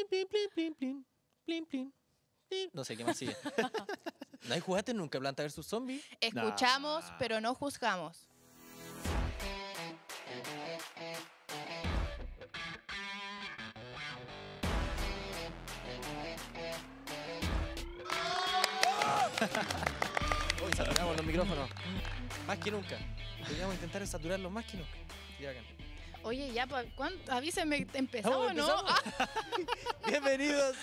Plin, plin, plin, plin, plin, plin, plin, plin. No sé qué más sigue. ¿No jugaste nunca Planta vs Zombie? Escuchamos, pero no juzgamos. Hoy saturamos los micrófonos. Más que nunca. Podríamos intentar saturarlos más que nunca. Y bacán. Oye, ya, ¿cuánto? Avísenme, ¿empezamos, no? ¿empezamos? Bienvenidos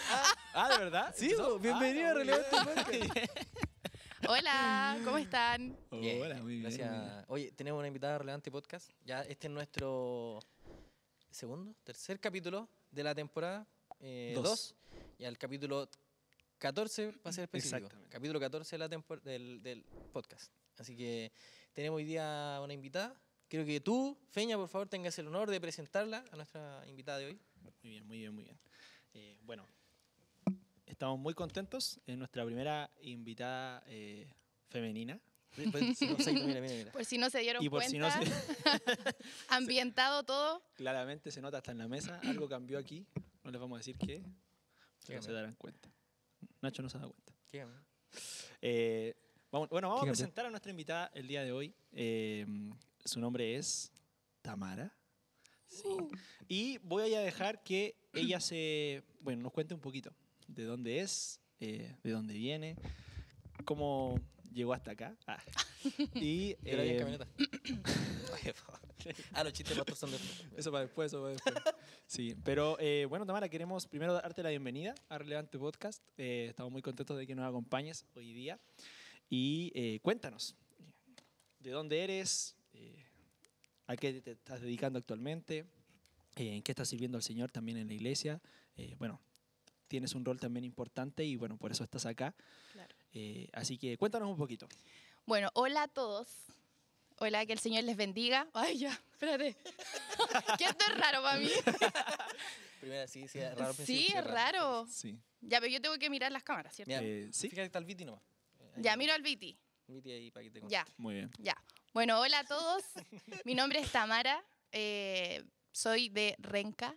a... ¿de verdad? Sí, bienvenido a Relevante Podcast. Hola, ¿cómo están? Bien, Hola, muy bien. gracias. Muy bien. Oye, tenemos una invitada a Relevante Podcast. Ya este es nuestro tercer capítulo de la temporada 2. Y al capítulo 14, para ser específico. Exactamente. Capítulo 14 de del podcast. Así que tenemos hoy día una invitada. Creo que tú, Feña, por favor, tengas el honor de presentarla a nuestra invitada de hoy. Muy bien, muy bien, muy bien. Bueno, estamos muy contentos. Es nuestra primera invitada femenina. Mira. Por si no se dieron Y por cuenta, si no ambientado todo. claramente se nota hasta en la mesa. Algo cambió aquí. No les vamos a decir qué, pero se darán cuenta. Nacho no se da cuenta. ¿Qué? Vamos ¿Qué a cambió? presentar a nuestra invitada el día de hoy. Su nombre es Tamara. Sí. Y voy a dejar que ella nos cuente un poquito de dónde es, de dónde viene, cómo llegó hasta acá. Y Yo la vi en camioneta. Oye, por favor. Los chistes pastor son de... eso para después, Sí, pero bueno, Tamara, queremos primero darte la bienvenida a Relevante Podcast. Estamos muy contentos de que nos acompañes hoy día. Y cuéntanos, ¿de dónde eres? ¿A qué te estás dedicando actualmente? ¿En qué estás sirviendo al Señor también en la iglesia? Bueno, tienes un rol también importante y bueno, por eso estás acá. Claro. Así que cuéntanos un poquito. Bueno, hola a todos. Hola, que el Señor les bendiga. Ay, ya, espérate. Que esto es raro para mí. Primera, sí, es raro. al Sí, principio, es raro. Sí. Ya, pero yo tengo que mirar las cámaras, ¿cierto? Mira, Sí. fíjate que está el Viti nomás. Ya, miro al Viti. Viti ahí para que te conste. Ya, Muy bien. ya. Bueno, hola a todos. Mi nombre es Tamara. Soy de Renca.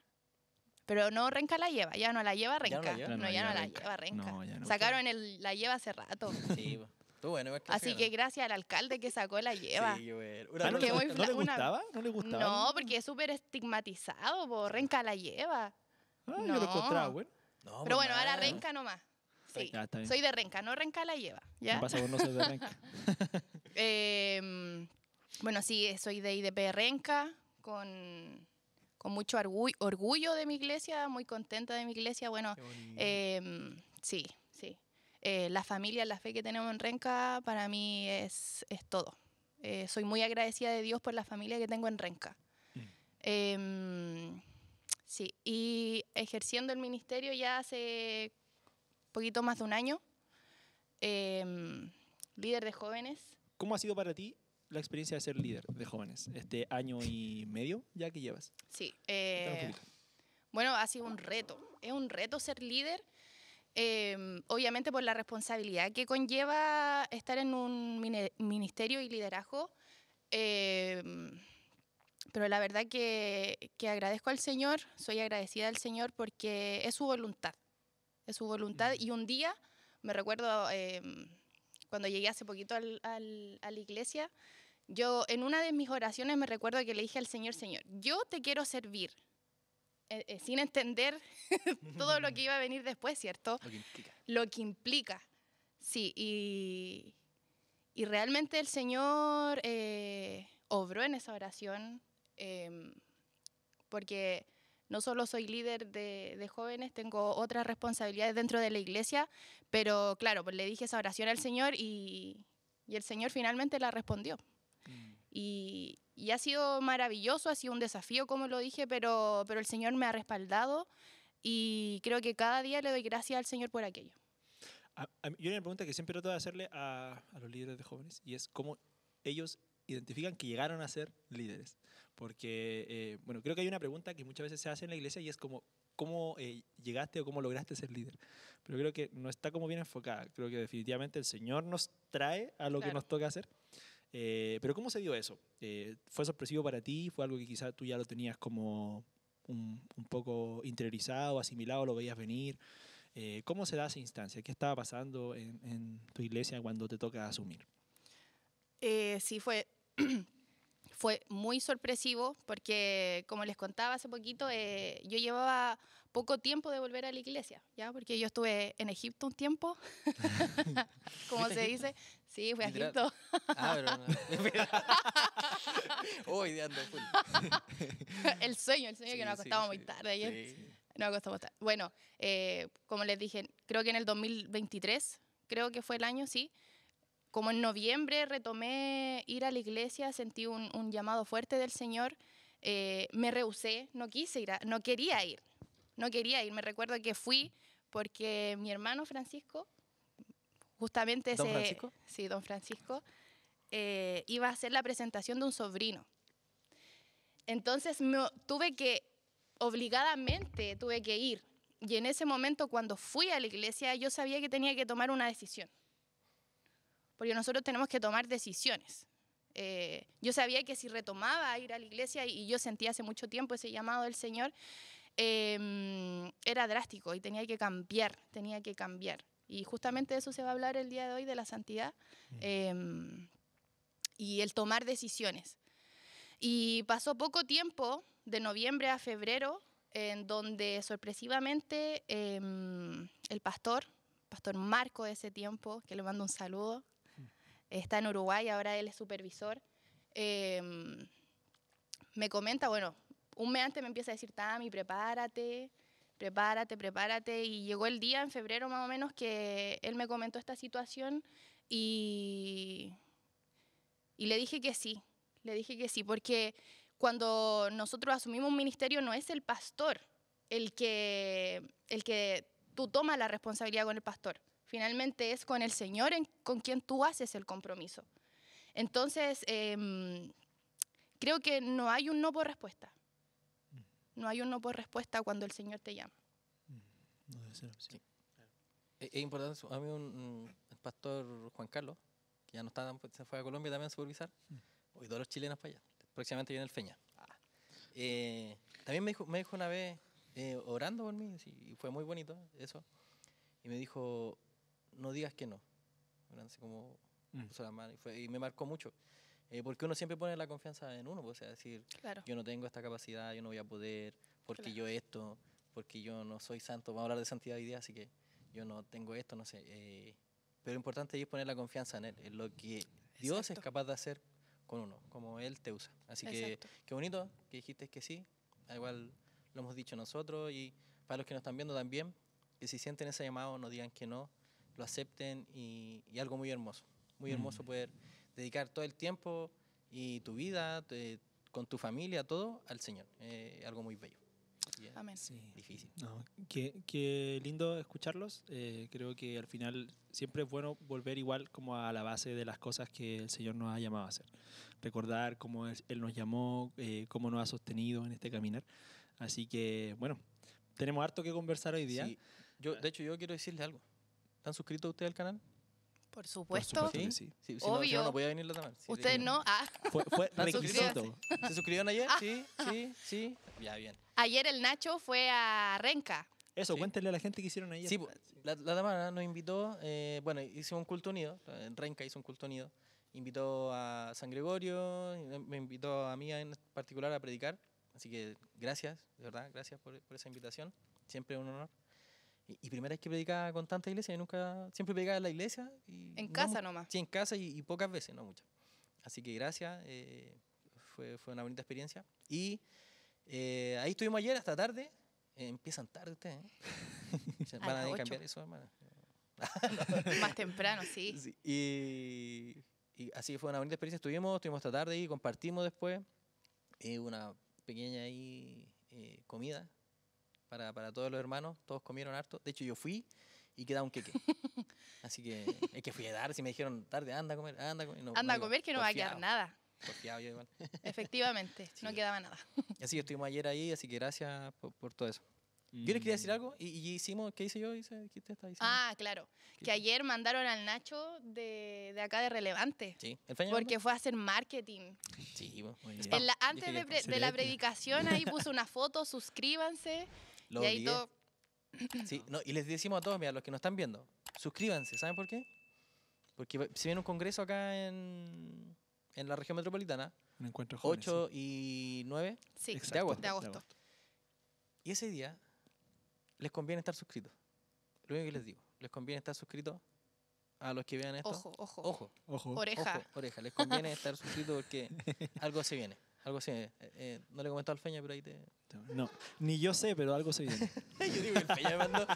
Pero no Renca la lleva, ya no la lleva ¿Ya no Renca. la lleva? No, ya no la lleva Renca. No, ya no. Sacaron la lleva hace rato. Sí, pues. Tú bueno, igual Así que gracias al alcalde que sacó la lleva. Sí, bueno. ¿No, Que muy ¿No le fla- una- gustaba? ¿No le gustaba? No, porque es súper estigmatizado, Renca la lleva. Yo no. lo encontraba bueno. No, Pero pues bueno, ahora nada. Renca nomás. Sí, Ya, está bien. soy de Renca, no Renca la lleva. ¿Qué ¿Ya? pasa por no ser de Renca? Bueno, sí, soy de IDP Renca, con mucho orgullo de mi iglesia, muy contenta de mi iglesia. Bueno, Qué bonito. sí. La familia, la fe que tenemos en Renca, para mí es todo. Soy muy agradecida de Dios por la familia que tengo en Renca. Sí, y ejerciendo el ministerio ya hace poquito más de un año, líder de jóvenes. ¿Cómo ha sido para ti la experiencia de ser líder de jóvenes? Este año y medio ya que llevas. Sí, Cuéntanos un poquito. bueno, ha sido un reto. Es un reto ser líder, obviamente por la responsabilidad que conlleva estar en un ministerio y liderazgo. Pero la verdad que agradezco al Señor, soy agradecida al Señor porque es su voluntad. Es su voluntad. Y un día, me recuerdo cuando llegué hace poquito a la iglesia, yo en una de mis oraciones me recuerdo que le dije al Señor, Señor, yo te quiero servir. Sin entender todo lo que iba a venir después, ¿cierto? Lo que implica. Lo que implica. Sí, y realmente el Señor obró en esa oración, porque no solo soy líder de jóvenes, tengo otras responsabilidades dentro de la iglesia, pero claro, pues le dije esa oración al Señor y el Señor finalmente la respondió. Y ha sido maravilloso, ha sido un desafío, como lo dije, pero el Señor me ha respaldado y creo que cada día le doy gracias al Señor por aquello. Yo hay una pregunta que siempre trato de hacerle a los líderes de jóvenes y es cómo ellos identifican que llegaron a ser líderes. Porque, bueno, creo que hay una pregunta que muchas veces se hace en la iglesia y es como, ¿cómo llegaste o cómo lograste ser líder? Pero creo que no está como bien enfocada. Creo que definitivamente el Señor nos trae a lo que Claro. nos toca hacer. Pero ¿cómo se dio eso? ¿Fue sorpresivo para ti? ¿Fue algo que quizás tú ya lo tenías como un poco interiorizado, asimilado, lo veías venir. ¿Cómo se da esa instancia? ¿Qué estaba pasando en tu iglesia cuando te toca asumir? Sí, fue muy sorpresivo porque, como les contaba hace poquito, yo llevaba poco tiempo de volver a la iglesia, ¿ya? Porque yo estuve en Egipto un tiempo, como ¿Fuiste a se Egipto? dice. Sí, fui a Literal. Egipto. Ah, pero no. Hoy día ando full. El sueño Sí, que nos sí, acostamos muy sí. tarde ayer. Sí. Nos acostamos tarde. Bueno, como les dije, creo que en el 2023, creo que fue el año, sí. Como en noviembre retomé ir a la iglesia, sentí un llamado fuerte del Señor. Me rehusé, no quise ir, no quería ir. No quería ir. Me recuerdo que fui porque mi hermano Francisco, justamente ¿Don Francisco? Sí, don Francisco, iba a hacer la presentación de un sobrino. Entonces obligadamente tuve que ir. Y en ese momento, cuando fui a la iglesia, yo sabía que tenía que tomar una decisión. Porque nosotros tenemos que tomar decisiones. Yo sabía que si retomaba a ir a la iglesia, y yo sentía hace mucho tiempo ese llamado del Señor, era drástico y tenía que cambiar. Y justamente de eso se va a hablar el día de hoy, de la santidad y el tomar decisiones. Y pasó poco tiempo, de noviembre a febrero, en donde sorpresivamente el pastor Marco de ese tiempo, que le mando un saludo, está en Uruguay, ahora él es supervisor, me comenta, bueno, un mes antes me empieza a decir, Tami, prepárate, y llegó el día en febrero más o menos que él me comentó esta situación y le dije que sí, porque cuando nosotros asumimos un ministerio no es el pastor el que tú tomas la responsabilidad con el pastor, finalmente es con el Señor con quien tú haces el compromiso. Entonces, creo que no hay un no por respuesta. No hay un no por respuesta cuando el Señor te llama. No debe ser opción. Es importante, a mí el pastor Juan Carlos, que ya no está, se fue a Colombia también a supervisar, hoy todos los chilenos para allá, próximamente viene el Feña. También me dijo una vez, orando por mí, sí, y fue muy bonito eso, y me dijo, no digas que no, así como puso la mano, y me marcó mucho, porque uno siempre pone la confianza en uno, pues, o sea, decir, Claro. yo no tengo esta capacidad, yo no voy a poder, porque Claro. yo esto, porque yo no soy santo, vamos a hablar de santidad hoy día, así que yo no tengo esto, no sé. Pero lo importante es poner la confianza en Él, en lo que Dios es Exacto. capaz de hacer con uno, como Él te usa. Así que Exacto. qué bonito que dijiste que sí, igual lo hemos dicho nosotros y para los que nos están viendo también, que si sienten ese llamado no digan que no, lo acepten y algo muy hermoso poder dedicar todo el tiempo y tu vida, con tu familia, todo al Señor, algo muy bello. Amén. Sí. Difícil. No, qué lindo escucharlos. Creo que al final siempre es bueno volver igual como a la base de las cosas que el Señor nos ha llamado a hacer. Recordar cómo Él nos llamó, cómo nos ha sostenido en este caminar. Así que, bueno, tenemos harto que conversar hoy día. Sí. De hecho, yo quiero decirles algo. ¿Están suscritos ustedes al canal? Por Por supuesto. supuesto que sí. Si Obvio. no podía venir los demás. Sí, Ustedes no. Fue ¿Están requisito. suscritos? ¿Se suscribieron ayer? Sí. Ya, bien. Ayer el Nacho fue a Renca. Eso, Sí. cuéntenle a la gente que hicieron ayer. Sí, la Tamara nos invitó, bueno, hicimos un culto unido, Renca hizo un culto unido, invitó a San Gregorio, me invitó a mí en particular a predicar, así que gracias, de verdad, gracias por esa invitación, siempre es un honor. Y primera vez que predicaba con tanta iglesia, siempre predicaba en la iglesia. Y En casa nomás. Sí, en casa y pocas veces, no muchas. Así que gracias, fue una bonita experiencia. Y ahí estuvimos ayer hasta tarde. Empiezan tarde ustedes, ¿eh? Van las a 8. cambiar eso, hermano. Más temprano, sí. Sí, y así que fue una bonita experiencia. Estuvimos hasta tarde y compartimos después una pequeña comida para todos los hermanos. Todos comieron harto. De hecho, yo fui y quedaba un queque. Así que es que fui a dar. Si me dijeron tarde, anda a comer. No, Anda a iba. comer que no va a quedar Porfiado, nada. porfiado yo igual. Efectivamente, Sí. no quedaba nada. Así que estuvimos ayer ahí, así que gracias por todo eso. Yo les quería decir algo y hicimos, ¿qué hice yo? ¿Qué te estaba diciendo? Ah, claro. ¿Qué Que hice? ayer mandaron al Nacho de acá de Relevante. Sí, ¿el Feña Porque mandó? fue a hacer marketing. Sí, bueno, Muy bien. spam. Antes Dije de, que de la Excelente. predicación ahí puso una foto, suscríbanse. lo y ahí obligué. todo. Sí, no, y les decimos a todos, mira, los que nos están viendo, suscríbanse, ¿saben por qué? Porque se viene un congreso acá en la región metropolitana, Un encuentro joven. 8 y 9, Sí, Exacto, de agosto. de agosto. y ese día les conviene estar suscritos. Lo único que les digo, les conviene estar suscritos a los que vean esto. Ojo, ojo. Ojo, Ojo. Oreja. ojo, oreja, les conviene estar suscritos porque algo se viene. Algo se viene. No le he comentado al Feña, pero ahí te... No, ni yo sé, pero algo se viene. Yo digo que el Feña me mandó.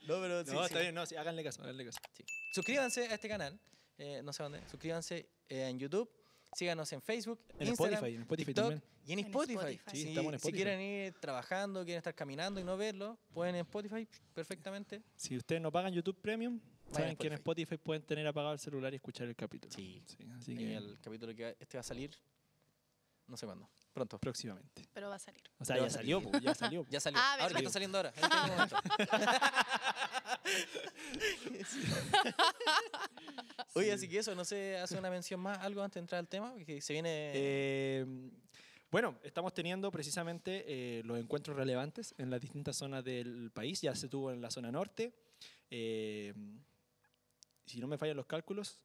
No, pero sí, No, sí. está bien, no, sí, háganle caso, háganle caso. Sí. Suscríbanse a este canal, no sé dónde, suscríbanse en YouTube, síganos en Facebook, En Instagram, Spotify TikTok también. y en En Spotify. Spotify. Sí, Si, estamos en si Spotify. quieren ir trabajando, quieren estar caminando y no verlo, pueden en Spotify perfectamente. Si ustedes no pagan YouTube Premium, Vayan saben a que en Spotify. Spotify pueden tener apagado el celular y escuchar el capítulo. Sí. Así Y que el capítulo este va a salir, no sé cuándo, pronto. próximamente. Pero va a salir. O sea, Pero ya va a salió, salir. po, ya salió. Ya salió. Ah, Ahora que verdad. está saliendo ahora. En este momento. Oye, así que eso, no sé, hace una mención más, algo antes de entrar al tema, que se viene... Bueno, estamos teniendo precisamente los encuentros relevantes en las distintas zonas del país. Ya se tuvo en la zona norte. Si no me fallan los cálculos,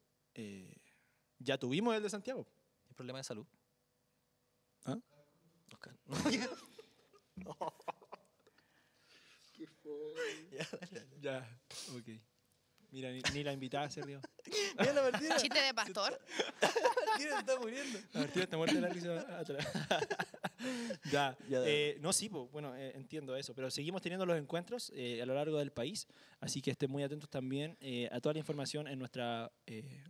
ya tuvimos el de Santiago. ¿El problema de salud? ¿Ah? Oscar. No. Ya, dale. Ya, ok. Mira, ni la invitada se rió. Mira la Martina. Chiste de pastor. Martina se está muriendo. La Martina está muerta de la risa atrás. Ya. Ya, dale. No, sí, pues, bueno, entiendo eso. Pero seguimos teniendo los encuentros a lo largo del país. Así que estén muy atentos también a toda la información en nuestras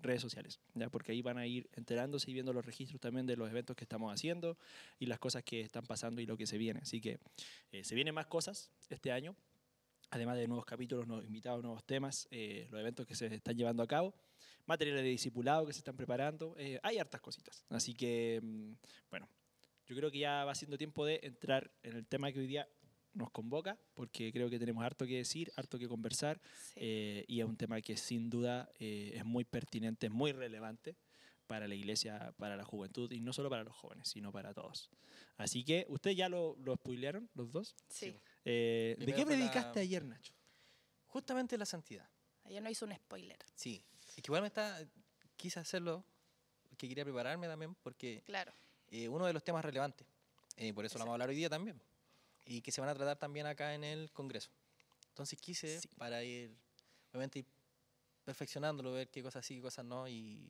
redes sociales. ¿Ya? Porque ahí van a ir enterándose y viendo los registros también de los eventos que estamos haciendo y las cosas que están pasando y lo que se viene. Así que se vienen más cosas este año. Además de nuevos capítulos, nuevos invitados, nuevos temas, los eventos que se están llevando a cabo, materiales de discipulado que se están preparando, hay hartas cositas. Así que, bueno, yo creo que ya va siendo tiempo de entrar en el tema que hoy día nos convoca, porque creo que tenemos harto que decir, harto que conversar, Sí. y es un tema que sin duda es muy pertinente, es muy relevante para la iglesia, para la juventud, y no solo para los jóvenes, sino para todos. Así que, ¿ustedes ya lo spoilearon, los dos? Sí. ¿De Primero qué fue la- predicaste ayer, Nacho? Justamente la santidad. Ayer no hizo un spoiler. Sí. Es que igual quise hacerlo, que quería prepararme también, porque Claro. uno de los temas relevantes, por eso lo vamos a Exacto. hablar hoy día también, y que se van a tratar también acá en el Congreso. Entonces quise, Sí. para ir, obviamente, ir perfeccionándolo, ver qué cosas sí, qué cosas no, y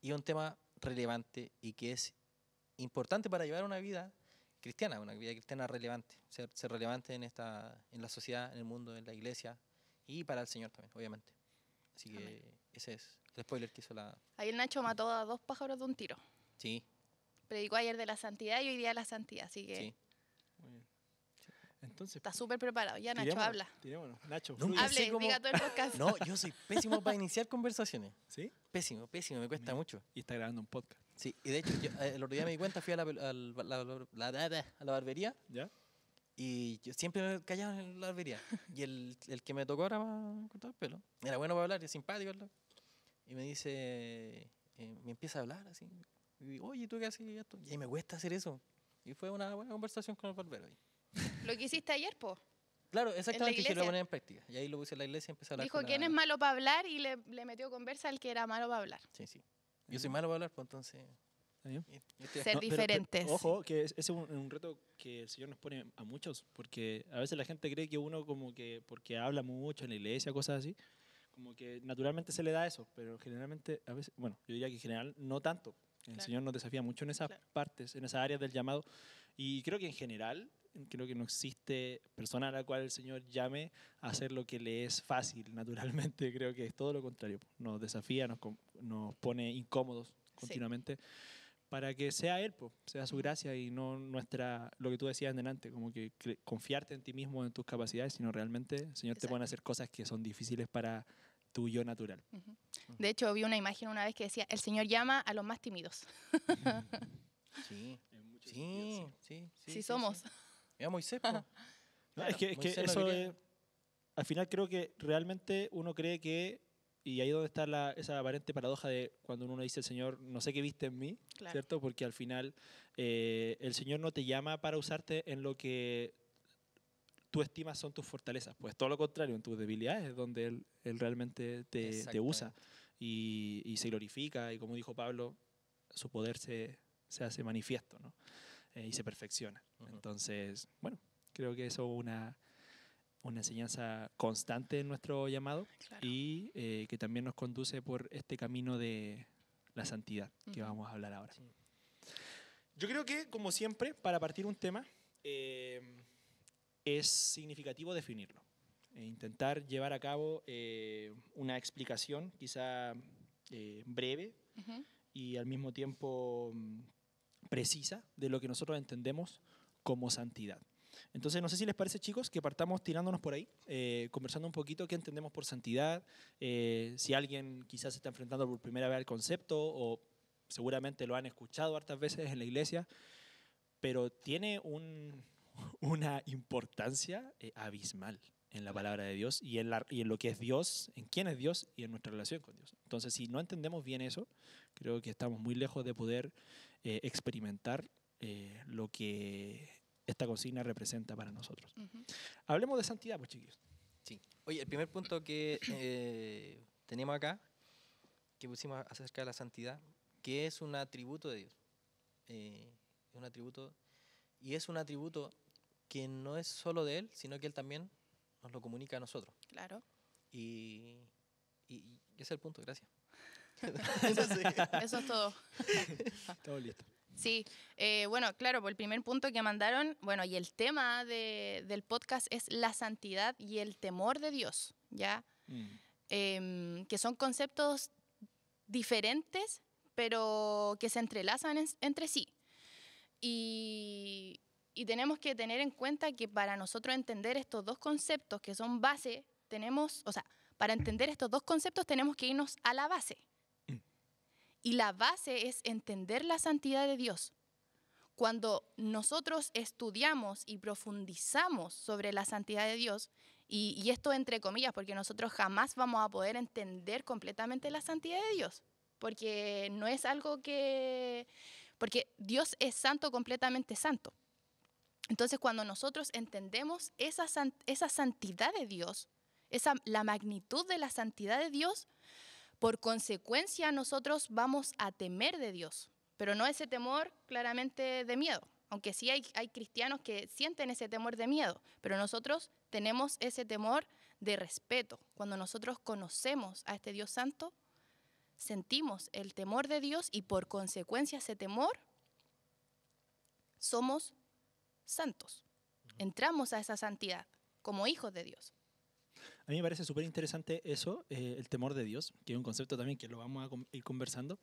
un tema relevante y que es importante para llevar una vida cristiana relevante, ser relevante en la sociedad, en el mundo, en la iglesia y para el Señor también, obviamente. Así que Amén. ese es el spoiler que hizo la... Ayer Nacho mató a 2 pájaros de un tiro. Sí, Predicó ayer de la santidad y hoy día de la santidad. Así que sí. Muy bien. Entonces, está súper preparado. Ya Nacho tirémonos, habla. tirémonos. Nacho, Nunca fluye. sé Hable, cómo- diga todo el podcast. No, yo soy pésimo para iniciar conversaciones. ¿Sí? Pésimo, me cuesta Mira. mucho. Y está grabando un podcast. Sí, y de hecho, el otro día me di cuenta, fui a la barbería ¿Ya? y yo siempre me callaba en la barbería. Y el que me tocó ahora para cortar el pelo, era bueno para hablar, es simpático. Y me dice, me empieza a hablar así. Y digo, oye, ¿tú qué haces esto? Y ahí me cuesta hacer eso. Y fue una buena conversación con el barbero. Ahí. Lo que hiciste ayer, po. Claro, exactamente, dije, lo iglesia. poner en práctica. Y ahí lo puse en la iglesia y empecé a hablar Dijo con quién la- es malo para hablar y le metió conversa al que era malo para hablar. Sí, sí. Yo soy malo para hablar, pues entonces... ¿Está bien? Ser No, diferentes. ojo, que ese es un reto que el Señor nos pone a muchos, porque a veces la gente cree que uno como que, porque habla mucho en la iglesia, cosas así, como que naturalmente se le da eso, pero generalmente, a veces, bueno, yo diría que en general no tanto. El Claro. Señor nos desafía mucho en esas Claro. partes, en esas áreas del llamado, y creo que en general, creo que no existe persona a la cual el Señor llame a hacer lo que le es fácil, naturalmente, creo que es todo lo contrario, nos desafía, nos pone incómodos continuamente para que sea Él, po, sea su gracia y no lo que tú decías delante, como que confiarte en ti mismo, en tus capacidades, sino realmente el Señor te Exacto. pone a hacer cosas que son difíciles para tu yo natural. Ujú. De hecho, vi una imagen una vez que decía, el Señor llama a los más tímidos. Sí. mucho sentido, Sí, Sí somos. Era Moisés, po. No, Claro, es que Moisés no eso quería. al final creo que realmente uno cree que, y ahí es donde está esa aparente paradoja de cuando uno dice el Señor, no sé qué viste en mí, Claro. ¿cierto? Porque al final el Señor no te llama para usarte en lo que tú estimas son tus fortalezas, pues todo lo contrario, en tus debilidades es donde Él realmente te usa Exactamente. y se glorifica y como dijo Pablo, su poder se hace manifiesto, ¿no? Y se perfecciona. Ujú. Entonces, bueno, creo que eso es una enseñanza constante en nuestro llamado Claro. y que también nos conduce por este camino de la santidad que Ujú. vamos a hablar ahora. Sí. Yo creo que, como siempre, para partir un tema, es significativo definirlo. Intentar llevar a cabo una explicación quizá breve Ujú. y al mismo tiempo precisa de lo que nosotros entendemos como santidad. Entonces, no sé si les parece, chicos, que partamos tirándonos por ahí, conversando un poquito qué entendemos por santidad, si alguien quizás se está enfrentando por primera vez al concepto o seguramente lo han escuchado hartas veces en la iglesia, pero tiene una importancia abismal en la palabra de Dios y en lo que es Dios, en quién es Dios y en nuestra relación con Dios. Entonces, si no entendemos bien eso, creo que estamos muy lejos de poder experimentar lo que esta consigna representa para nosotros. Ujú. Hablemos de santidad, pues chiquillos. Sí. Oye, el primer punto que tenemos acá, que pusimos acerca de la santidad, que es un atributo de Dios. Es un atributo, y es un atributo que no es solo de Él, sino que Él también nos lo comunica a nosotros. Claro. Y ese es el punto, gracias. Eso es todo. Todo listo. Sí, bueno, claro, por el primer punto que mandaron, bueno, y el tema del podcast es la santidad y el temor de Dios, ¿ya? Que son conceptos diferentes, pero que se entrelazan entre sí. Y tenemos que tener en cuenta que para nosotros entender estos dos conceptos que son base, para entender estos dos conceptos tenemos que irnos a la base. Y la base es entender la santidad de Dios. Cuando nosotros estudiamos y profundizamos sobre la santidad de Dios, y esto entre comillas, porque nosotros jamás vamos a poder entender completamente la santidad de Dios, porque no es algo que... Porque Dios es santo, completamente santo. Entonces, cuando nosotros entendemos esa santidad de Dios, la magnitud de la santidad de Dios, por consecuencia nosotros vamos a temer de Dios. Pero no ese temor claramente de miedo, aunque sí hay cristianos que sienten ese temor de miedo, pero nosotros tenemos ese temor de respeto. Cuando nosotros conocemos a este Dios santo, sentimos el temor de Dios y por consecuencia ese temor somos santos. Entramos a esa santidad como hijos de Dios. A mí me parece súper interesante eso, el temor de Dios, que es un concepto también que lo vamos a ir conversando,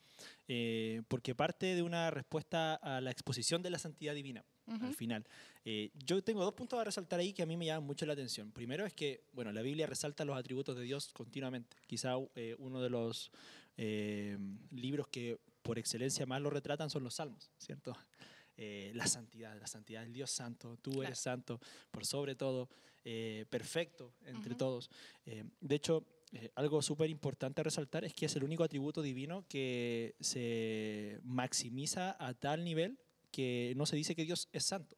porque parte de una respuesta a la exposición de la santidad divina, al final. Yo tengo dos puntos a resaltar ahí que a mí me llaman mucho la atención. Primero es que, bueno, la Biblia resalta los atributos de Dios continuamente. Quizá uno de los libros que por excelencia más lo retratan son los Salmos, ¿cierto? La santidad del Dios santo, tú eres santo por sobre todo, perfecto entre todos. De hecho, algo súper importante a resaltar es que es el único atributo divino que se maximiza a tal nivel que no se dice que Dios es santo,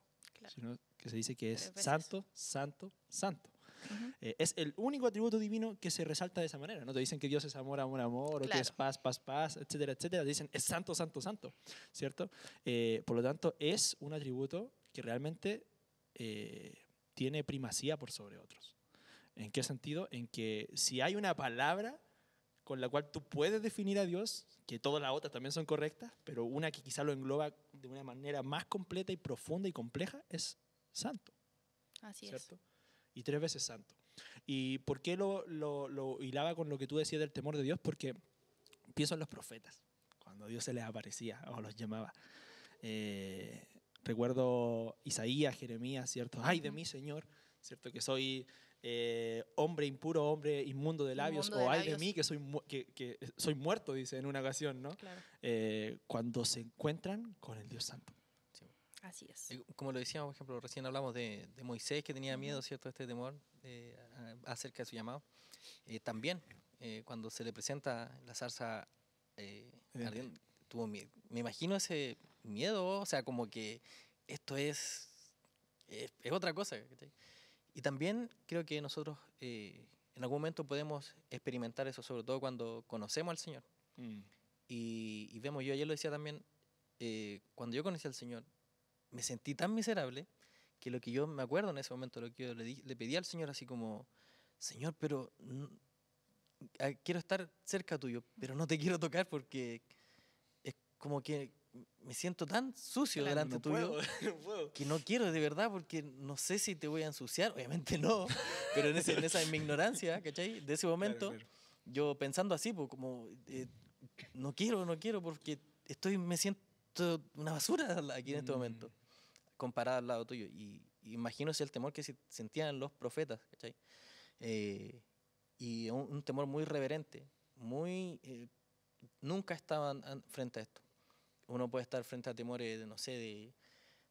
sino que se dice que es santo, santo, santo. Es el único atributo divino que se resalta de esa manera. No te dicen que Dios es amor, amor, amor, o que es paz, paz, paz, etcétera, etcétera. Te dicen es santo, santo, santo, ¿cierto? Por lo tanto, es un atributo que realmente tiene primacía por sobre otros. ¿En qué sentido? En que si hay una palabra con la cual tú puedes definir a Dios, que todas las otras también son correctas, pero una que quizá lo engloba de una manera más completa y profunda y compleja es santo. Así ¿cierto? es. Y 3 veces santo. ¿Y por qué lo hilaba con lo que tú decías del temor de Dios? Porque pienso en los profetas, cuando Dios se les aparecía o los llamaba. Recuerdo Isaías, Jeremías, ¿cierto? ¡Ay de mí, Señor! ¿Cierto? Que soy hombre impuro, hombre inmundo de labios, Inmundo de o ¡ay labios. de mí, que soy muerto! Dice en una ocasión, ¿no? Claro. Cuando se encuentran con el Dios Santo. Así es. Como lo decíamos, por ejemplo, recién hablamos de Moisés, que tenía miedo, Ujú. ¿cierto? Este temor acerca de su llamado. También, cuando se le presenta la zarza Evidente. ardiendo, me imagino ese miedo, o sea, como que esto es otra cosa. ¿Cachai? Y también creo que nosotros en algún momento podemos experimentar eso, sobre todo cuando conocemos al Señor. Mm. Y vemos, yo ayer lo decía también, cuando yo conocí al Señor, me sentí tan miserable que lo que yo me acuerdo en ese momento, lo que yo le pedí al Señor así como, Señor, pero quiero estar cerca tuyo, pero no te quiero tocar porque es como que me siento tan sucio Claro, delante no tuyo puedo, no puedo. que no quiero de verdad porque no sé si te voy a ensuciar, obviamente no, pero en esa en mi ignorancia, ¿cachai? De ese momento, Claro, claro. yo pensando así, pues como no quiero porque me siento una basura aquí en este Mm. momento, comparada al lado tuyo. Y imagino el temor que sentían los profetas, ¿cachai? Eh, y un temor muy reverente, nunca estaban frente a esto. Uno puede estar frente a temores, no sé,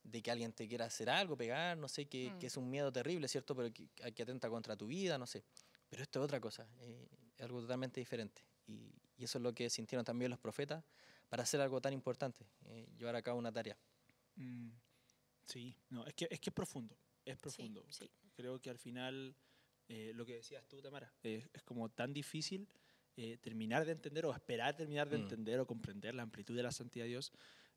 de que alguien te quiera hacer algo, pegar, no sé, que es un miedo terrible, ¿cierto? Pero que atenta contra tu vida, no sé. Pero esto es otra cosa, es algo totalmente diferente. Y eso es lo que sintieron también los profetas para hacer algo tan importante, llevar a cabo una tarea. Mm. Sí, no, es que es profundo, es Sí, profundo. sí. Creo que al final, lo que decías tú, Tamara, es como tan difícil terminar de entender o esperar terminar de Mm. entender o comprender la amplitud de la santidad de Dios.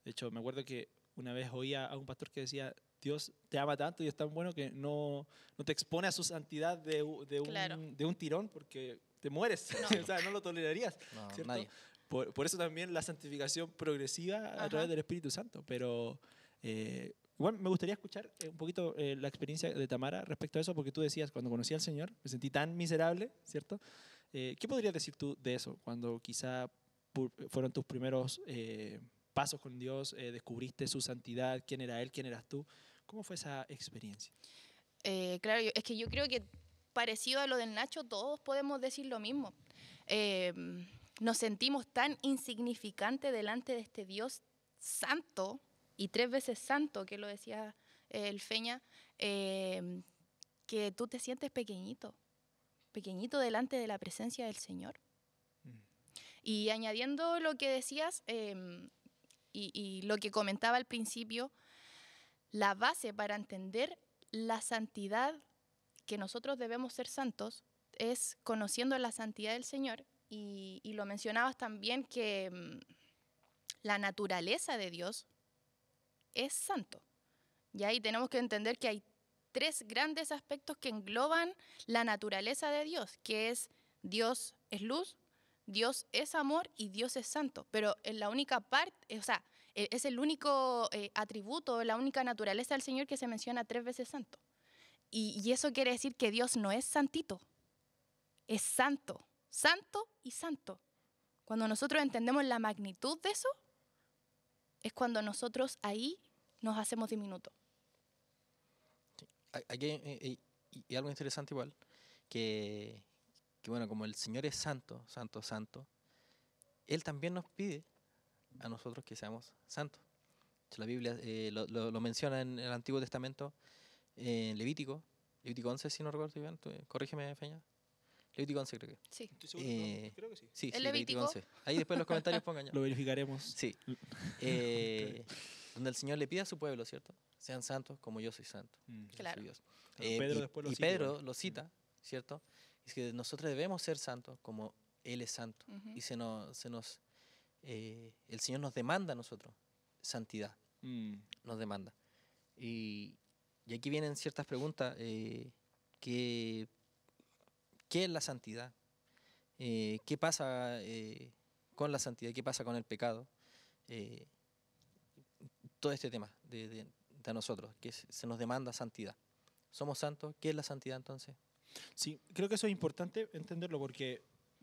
De hecho, me acuerdo que una vez oí a un pastor que decía, Dios te ama tanto y es tan bueno que no te expone a su santidad Claro. de un tirón porque te mueres, No. o sea, no lo tolerarías, No, ¿cierto? nadie. Por eso también la santificación progresiva a través Ajá. del Espíritu Santo, pero... igual me gustaría escuchar un poquito la experiencia de Tamara respecto a eso, porque tú decías, cuando conocí al Señor, me sentí tan miserable, ¿cierto? ¿Qué podrías decir tú de eso, cuando quizá fueron tus primeros pasos con Dios, descubriste su santidad, quién era Él, quién eras tú? ¿Cómo fue esa experiencia? Claro, es que yo creo que parecido a lo del Nacho, todos podemos decir lo mismo. Eh, Nos sentimos tan insignificantes delante de este Dios santo y 3 veces santo, que lo decía el Feña, que tú te sientes pequeñito, pequeñito delante de la presencia del Señor. Mm. Y añadiendo lo que decías y lo que comentaba al principio, la base para entender la santidad que nosotros debemos ser santos es conociendo la santidad del Señor y lo mencionabas también que la naturaleza de Dios es santo. Y ahí tenemos que entender que hay 3 grandes aspectos que engloban la naturaleza de Dios, que es Dios es luz, Dios es amor y Dios es santo. Pero en la única parte, o sea, es el único atributo, la única naturaleza del Señor que se menciona 3 veces santo. Y eso quiere decir que Dios no es santito, es santo, santo y santo. Cuando nosotros entendemos la magnitud de eso, es cuando nosotros ahí nos hacemos diminutos. Aquí y algo interesante igual, que bueno, como el Señor es santo, santo, santo, Él también nos pide a nosotros que seamos santos. La Biblia lo menciona en el Antiguo Testamento, en Levítico 11, si no recuerdo bien, corrígeme, Feña. Levítico 11 creo que. Sí. ¿Estoy seguro? Eh, Creo que sí. Sí, ¿El sí, Levítico Levítico? 11. Ahí después en los comentarios pongan ya. Lo verificaremos. Sí. Eh, donde el Señor le pide a su pueblo, ¿cierto? Sean santos como yo soy santo. Mm. Yo soy Claro. Dios. Claro, Pedro después lo cita Pedro igual. lo cita, ¿cierto? Es que nosotros debemos ser santos como Él es santo. Ujú. Y el Señor nos demanda a nosotros santidad, Mm. nos demanda. Y aquí vienen ciertas preguntas. ¿Qué es la santidad? ¿Qué pasa con la santidad? ¿Qué pasa con el pecado? Eh, todo este tema de a nosotros, que se nos demanda santidad. ¿Somos santos? ¿Qué es la santidad entonces? Sí, creo que eso es importante entenderlo porque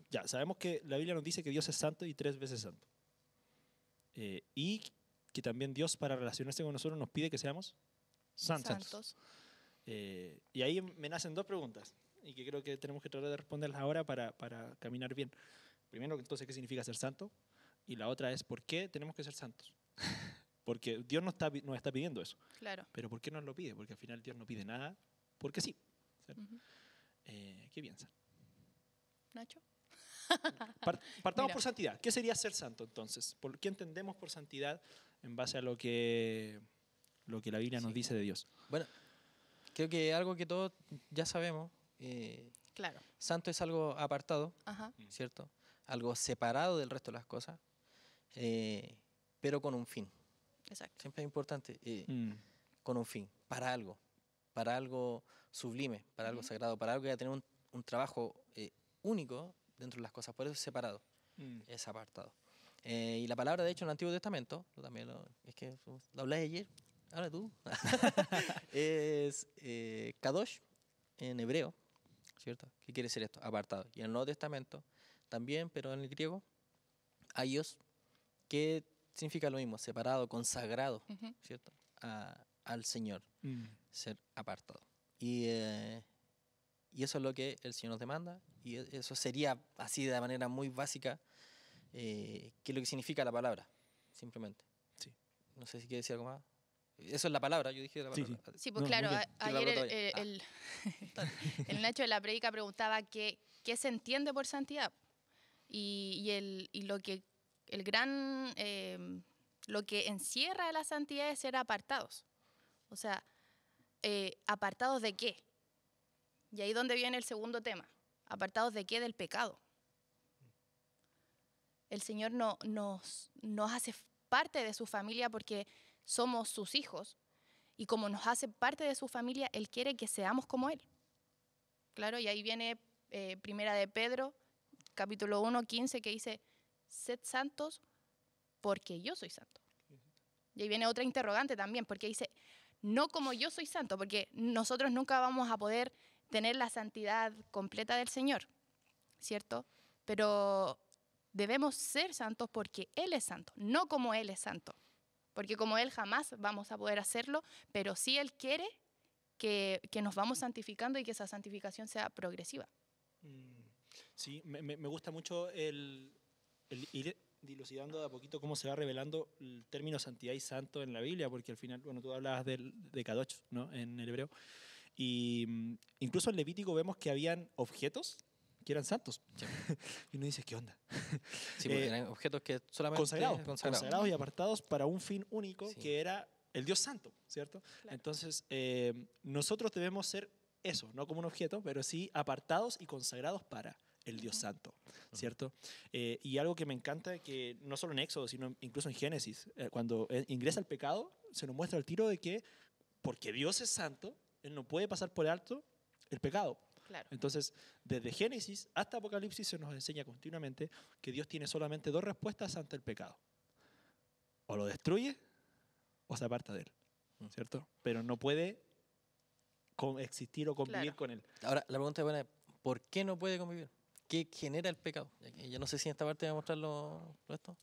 ya sabemos que la Biblia nos dice que Dios es santo y 3 veces santo. Y que también Dios para relacionarse con nosotros nos pide que seamos santos. Santos. Y ahí me nacen 2 preguntas y que creo que tenemos que tratar de responderlas ahora para caminar bien. Primero, entonces, ¿qué significa ser santo? Y la otra es, ¿por qué tenemos que ser santos? Porque Dios nos está pidiendo eso. Claro. Pero ¿por qué nos lo pide? Porque al final Dios no pide nada porque sí. ¿Cierto? Ujú. ¿Qué piensan? Nacho. Partamos Mira. por santidad. ¿Qué sería ser santo entonces? ¿Por qué entendemos por santidad en base a lo que la Biblia nos Sí. dice de Dios? Bueno, creo que algo que todos ya sabemos, Claro. santo es algo apartado, Ajá. ¿cierto? Algo separado del resto de las cosas, pero con un fin. Exacto. Siempre es importante, Mm. con un fin, para algo sublime, para algo Ujú. sagrado, para algo que va a tener un trabajo único dentro de las cosas. Por eso es separado, Mm. es apartado. Y la palabra, de hecho, en el Antiguo Testamento, es que lo hablé ayer, ahora tú, es kadosh en hebreo, ¿cierto? ¿Qué quiere decir esto? Apartado. Y en el Nuevo Testamento también, pero en el griego, aios, que significa lo mismo, separado, consagrado, Ujú. ¿cierto? Al Señor, Mm. ser apartado. Y eso es lo que el Señor nos demanda, y eso sería así de manera muy básica, qué es lo que significa la palabra, simplemente. Sí. No sé si quiere decir algo más. Eso es la palabra, yo dije la Sí, palabra. Sí, pues No, claro, muy bien. Tira la ayer pelota bien. el Nacho de la predica preguntaba qué se entiende por santidad. Y lo que el gran lo que encierra la santidad es ser apartados. O sea, ¿apartados de qué? Y ahí donde viene el segundo tema. ¿Apartados de qué? Del pecado. El Señor nos hace parte de su familia porque somos sus hijos. Y como nos hace parte de su familia, Él quiere que seamos como Él. Claro, y ahí viene Primera de Pedro, capítulo 1, 15, que dice, sed santos porque yo soy santo. Y ahí viene otra interrogante también, porque dice, no como yo soy santo, porque nosotros nunca vamos a poder tener la santidad completa del Señor, ¿cierto? Pero debemos ser santos porque Él es santo, no como Él es santo. Porque como Él jamás vamos a poder hacerlo, pero sí Él quiere que nos vamos santificando y que esa santificación sea progresiva. Mm. Sí, me gusta mucho el ir dilucidando de a poquito cómo se va revelando el término santidad y santo en la Biblia, porque al final, bueno, tú hablabas de Kadosh, ¿no? En el hebreo. Y incluso en Levítico vemos que habían objetos que eran santos. Sí. Y uno dice, ¿qué onda? Sí, porque Eh, eran objetos que solamente consagrados y apartados para un fin único, Sí. que era el Dios santo, ¿cierto? Claro. Entonces, nosotros debemos ser eso, no como un objeto, pero sí apartados y consagrados para el Dios santo, ¿cierto? Y algo que me encanta, que no solo en Éxodo, sino incluso en Génesis, cuando ingresa el pecado, se nos muestra el tiro de que, porque Dios es santo, Él no puede pasar por alto el pecado. Claro. Entonces, desde Génesis hasta Apocalipsis se nos enseña continuamente que Dios tiene solamente dos respuestas ante el pecado. O lo destruye o se aparta de él, ¿cierto? Pero no puede existir o convivir Claro. con él. Ahora, la pregunta es buena, ¿por qué no puede convivir? ¿Qué genera el pecado? Ya no sé si en esta parte voy a mostrar esto.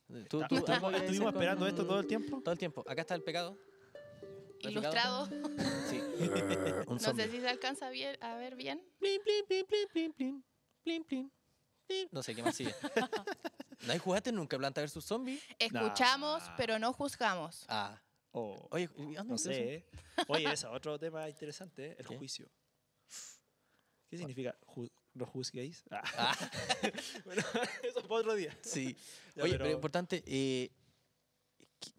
¿Estuvimos esperando esto todo el tiempo? Todo el tiempo. Acá está el pecado. Ilustrado. Sí. Un No zombie. sé si se alcanza a ver bien. Plin, plin, plin, plin, plin, plin, plin, plin, plin. No sé qué más sigue. ¿No hay jugaste nunca Planta vs Zombie? Escuchamos, Nah. pero no juzgamos. Ah. Oh, Oye, ¿y dónde no está sé. eso? Oye, ese otro tema interesante, el ¿Qué? juicio. ¿Qué significa no juzguéis? Ah. Ah, Bueno, eso es para otro día. sí. Ya, Oye, pero importante,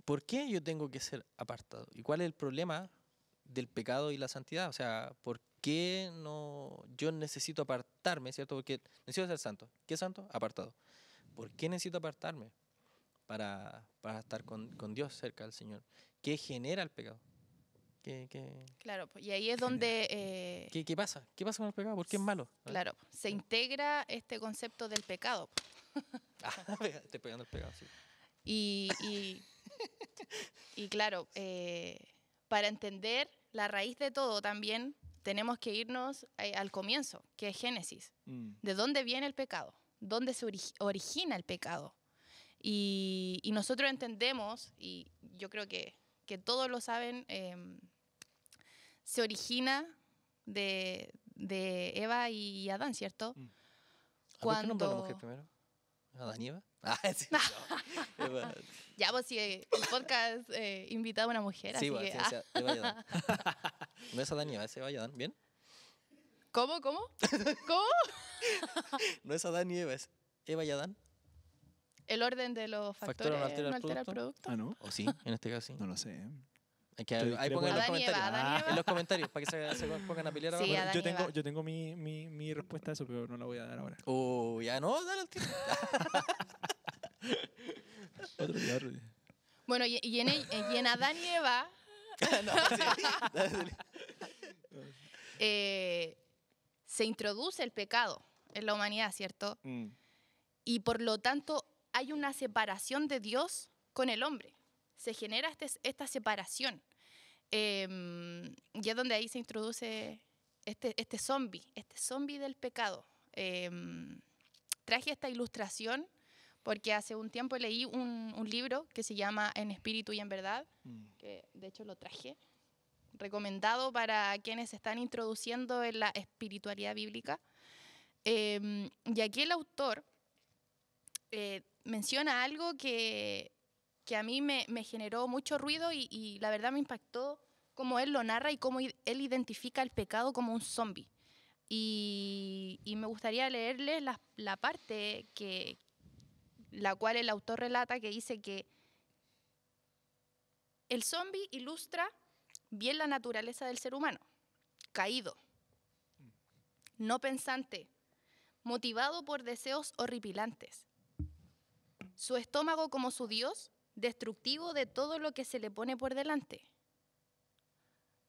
¿por qué yo tengo que ser apartado? ¿Y cuál es el problema del pecado y la santidad? O sea, ¿por qué no yo necesito apartarme, ¿cierto? Porque necesito ser santo. ¿Qué es santo? Apartado. ¿Por qué necesito apartarme para estar con Dios, cerca del Señor? ¿Qué genera el pecado? Claro, pues, y ahí es donde, ¿Qué pasa? ¿Qué pasa con el pecado? ¿Por qué es malo? ¿Ah? claro, se integra este concepto del pecado. Ah, estoy pegando el pecado, sí. Y claro, para entender la raíz de todo también tenemos que irnos al comienzo, que es Génesis. ¿De dónde viene el pecado? ¿Dónde se origina el pecado? Y nosotros entendemos, y yo creo que todos lo saben, se origina de Eva y Adán, ¿cierto? ¿Por qué nombra a la mujer primero? ¿Adán y Eva? Ah, sí. No. Eva. Ya, pues si el podcast invitaba a una mujer, Sí, así bueno, que... sí, decía Eva y Adán. No es Adán y Eva, es Eva y Adán. ¿Bien? ¿Cómo? ¿Cómo? No es Adán y Eva, es Eva y Adán. El orden de los Factor factores no altera el no altera el producto. producto. Ah, ¿no? ¿O sí? En este caso sí. No lo sé. Hay que, Yo ahí discrepo pongan en los Adán y Eva, comentarios. Adán y Eva. En los comentarios, para que se pongan a pelear Sí, abajo. Bueno, Adán y Eva. yo tengo mi respuesta a eso, pero no la voy a dar ahora. Ya no, dale al tiro. Otro día. Bueno, y en Adán y Eva No, sí. Dale. se introduce el pecado en la humanidad, ¿cierto? Mm. Y por lo tanto hay una separación de Dios con el hombre. Se genera esta separación. Y es donde ahí se introduce este zombie del pecado. Traje esta ilustración porque hace un tiempo leí un libro que se llama En Espíritu y en Verdad, que de hecho lo traje, recomendado para quienes se están introduciendo en la espiritualidad bíblica. Y aquí el autor menciona algo que a mí me generó mucho ruido y la verdad me impactó cómo él lo narra y cómo él identifica el pecado como un zombie. Y me gustaría leerles la parte la cual el autor relata, que dice que el zombie ilustra bien la naturaleza del ser humano, caído, no pensante, motivado por deseos horripilantes. Su estómago como su Dios, destructivo de todo lo que se le pone por delante.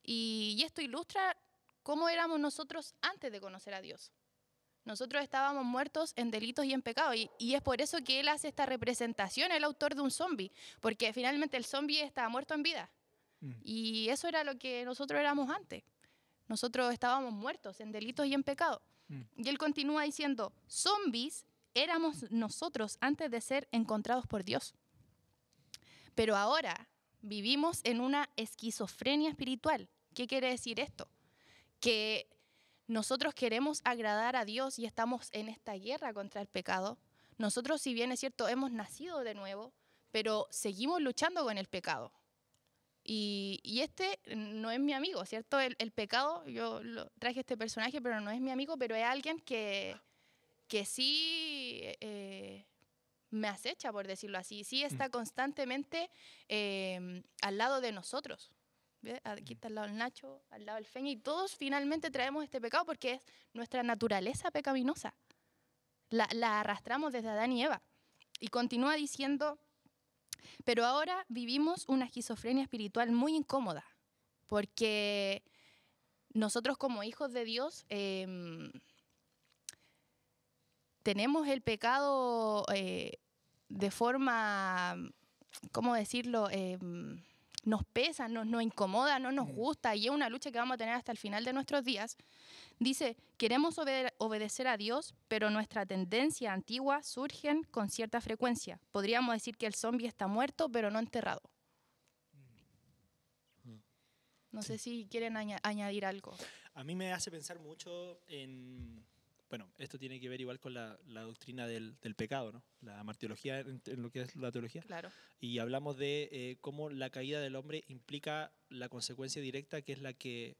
Y esto ilustra cómo éramos nosotros antes de conocer a Dios. Nosotros estábamos muertos en delitos y en pecados. Y es por eso que él hace esta representación, el autor de un zombie. Porque finalmente el zombie estaba muerto en vida. Y eso era lo que nosotros éramos antes. Nosotros estábamos muertos en delitos y en pecados. Y él continúa diciendo, zombies éramos nosotros antes de ser encontrados por Dios. Pero ahora vivimos en una esquizofrenia espiritual. ¿Qué quiere decir esto? Que nosotros queremos agradar a Dios y estamos en esta guerra contra el pecado. Nosotros, si bien es cierto, hemos nacido de nuevo, pero seguimos luchando con el pecado. Y este no es mi amigo, ¿cierto? El pecado, yo traje este personaje, pero no es mi amigo, pero es alguien que sí me acecha, por decirlo así. Sí está constantemente al lado de nosotros. ¿Ve? Aquí está al lado el Nacho, al lado el Feña, y todos finalmente traemos este pecado porque es nuestra naturaleza pecaminosa. La arrastramos desde Adán y Eva. Y continúa diciendo, pero ahora vivimos una esquizofrenia espiritual muy incómoda, porque nosotros como hijos de Dios tenemos el pecado de forma, ¿cómo decirlo?, nos pesa, nos incomoda, no nos gusta, y es una lucha que vamos a tener hasta el final de nuestros días. Dice, queremos obedecer a Dios, pero nuestra tendencia antigua surgen con cierta frecuencia. Podríamos decir que el zombie está muerto, pero no enterrado. No sé si quieren añadir algo. A mí me hace pensar mucho en... Bueno, esto tiene que ver igual con la doctrina del pecado, ¿no? La martirología en lo que es la teología. Claro. Y hablamos de cómo la caída del hombre implica la consecuencia directa, que es la que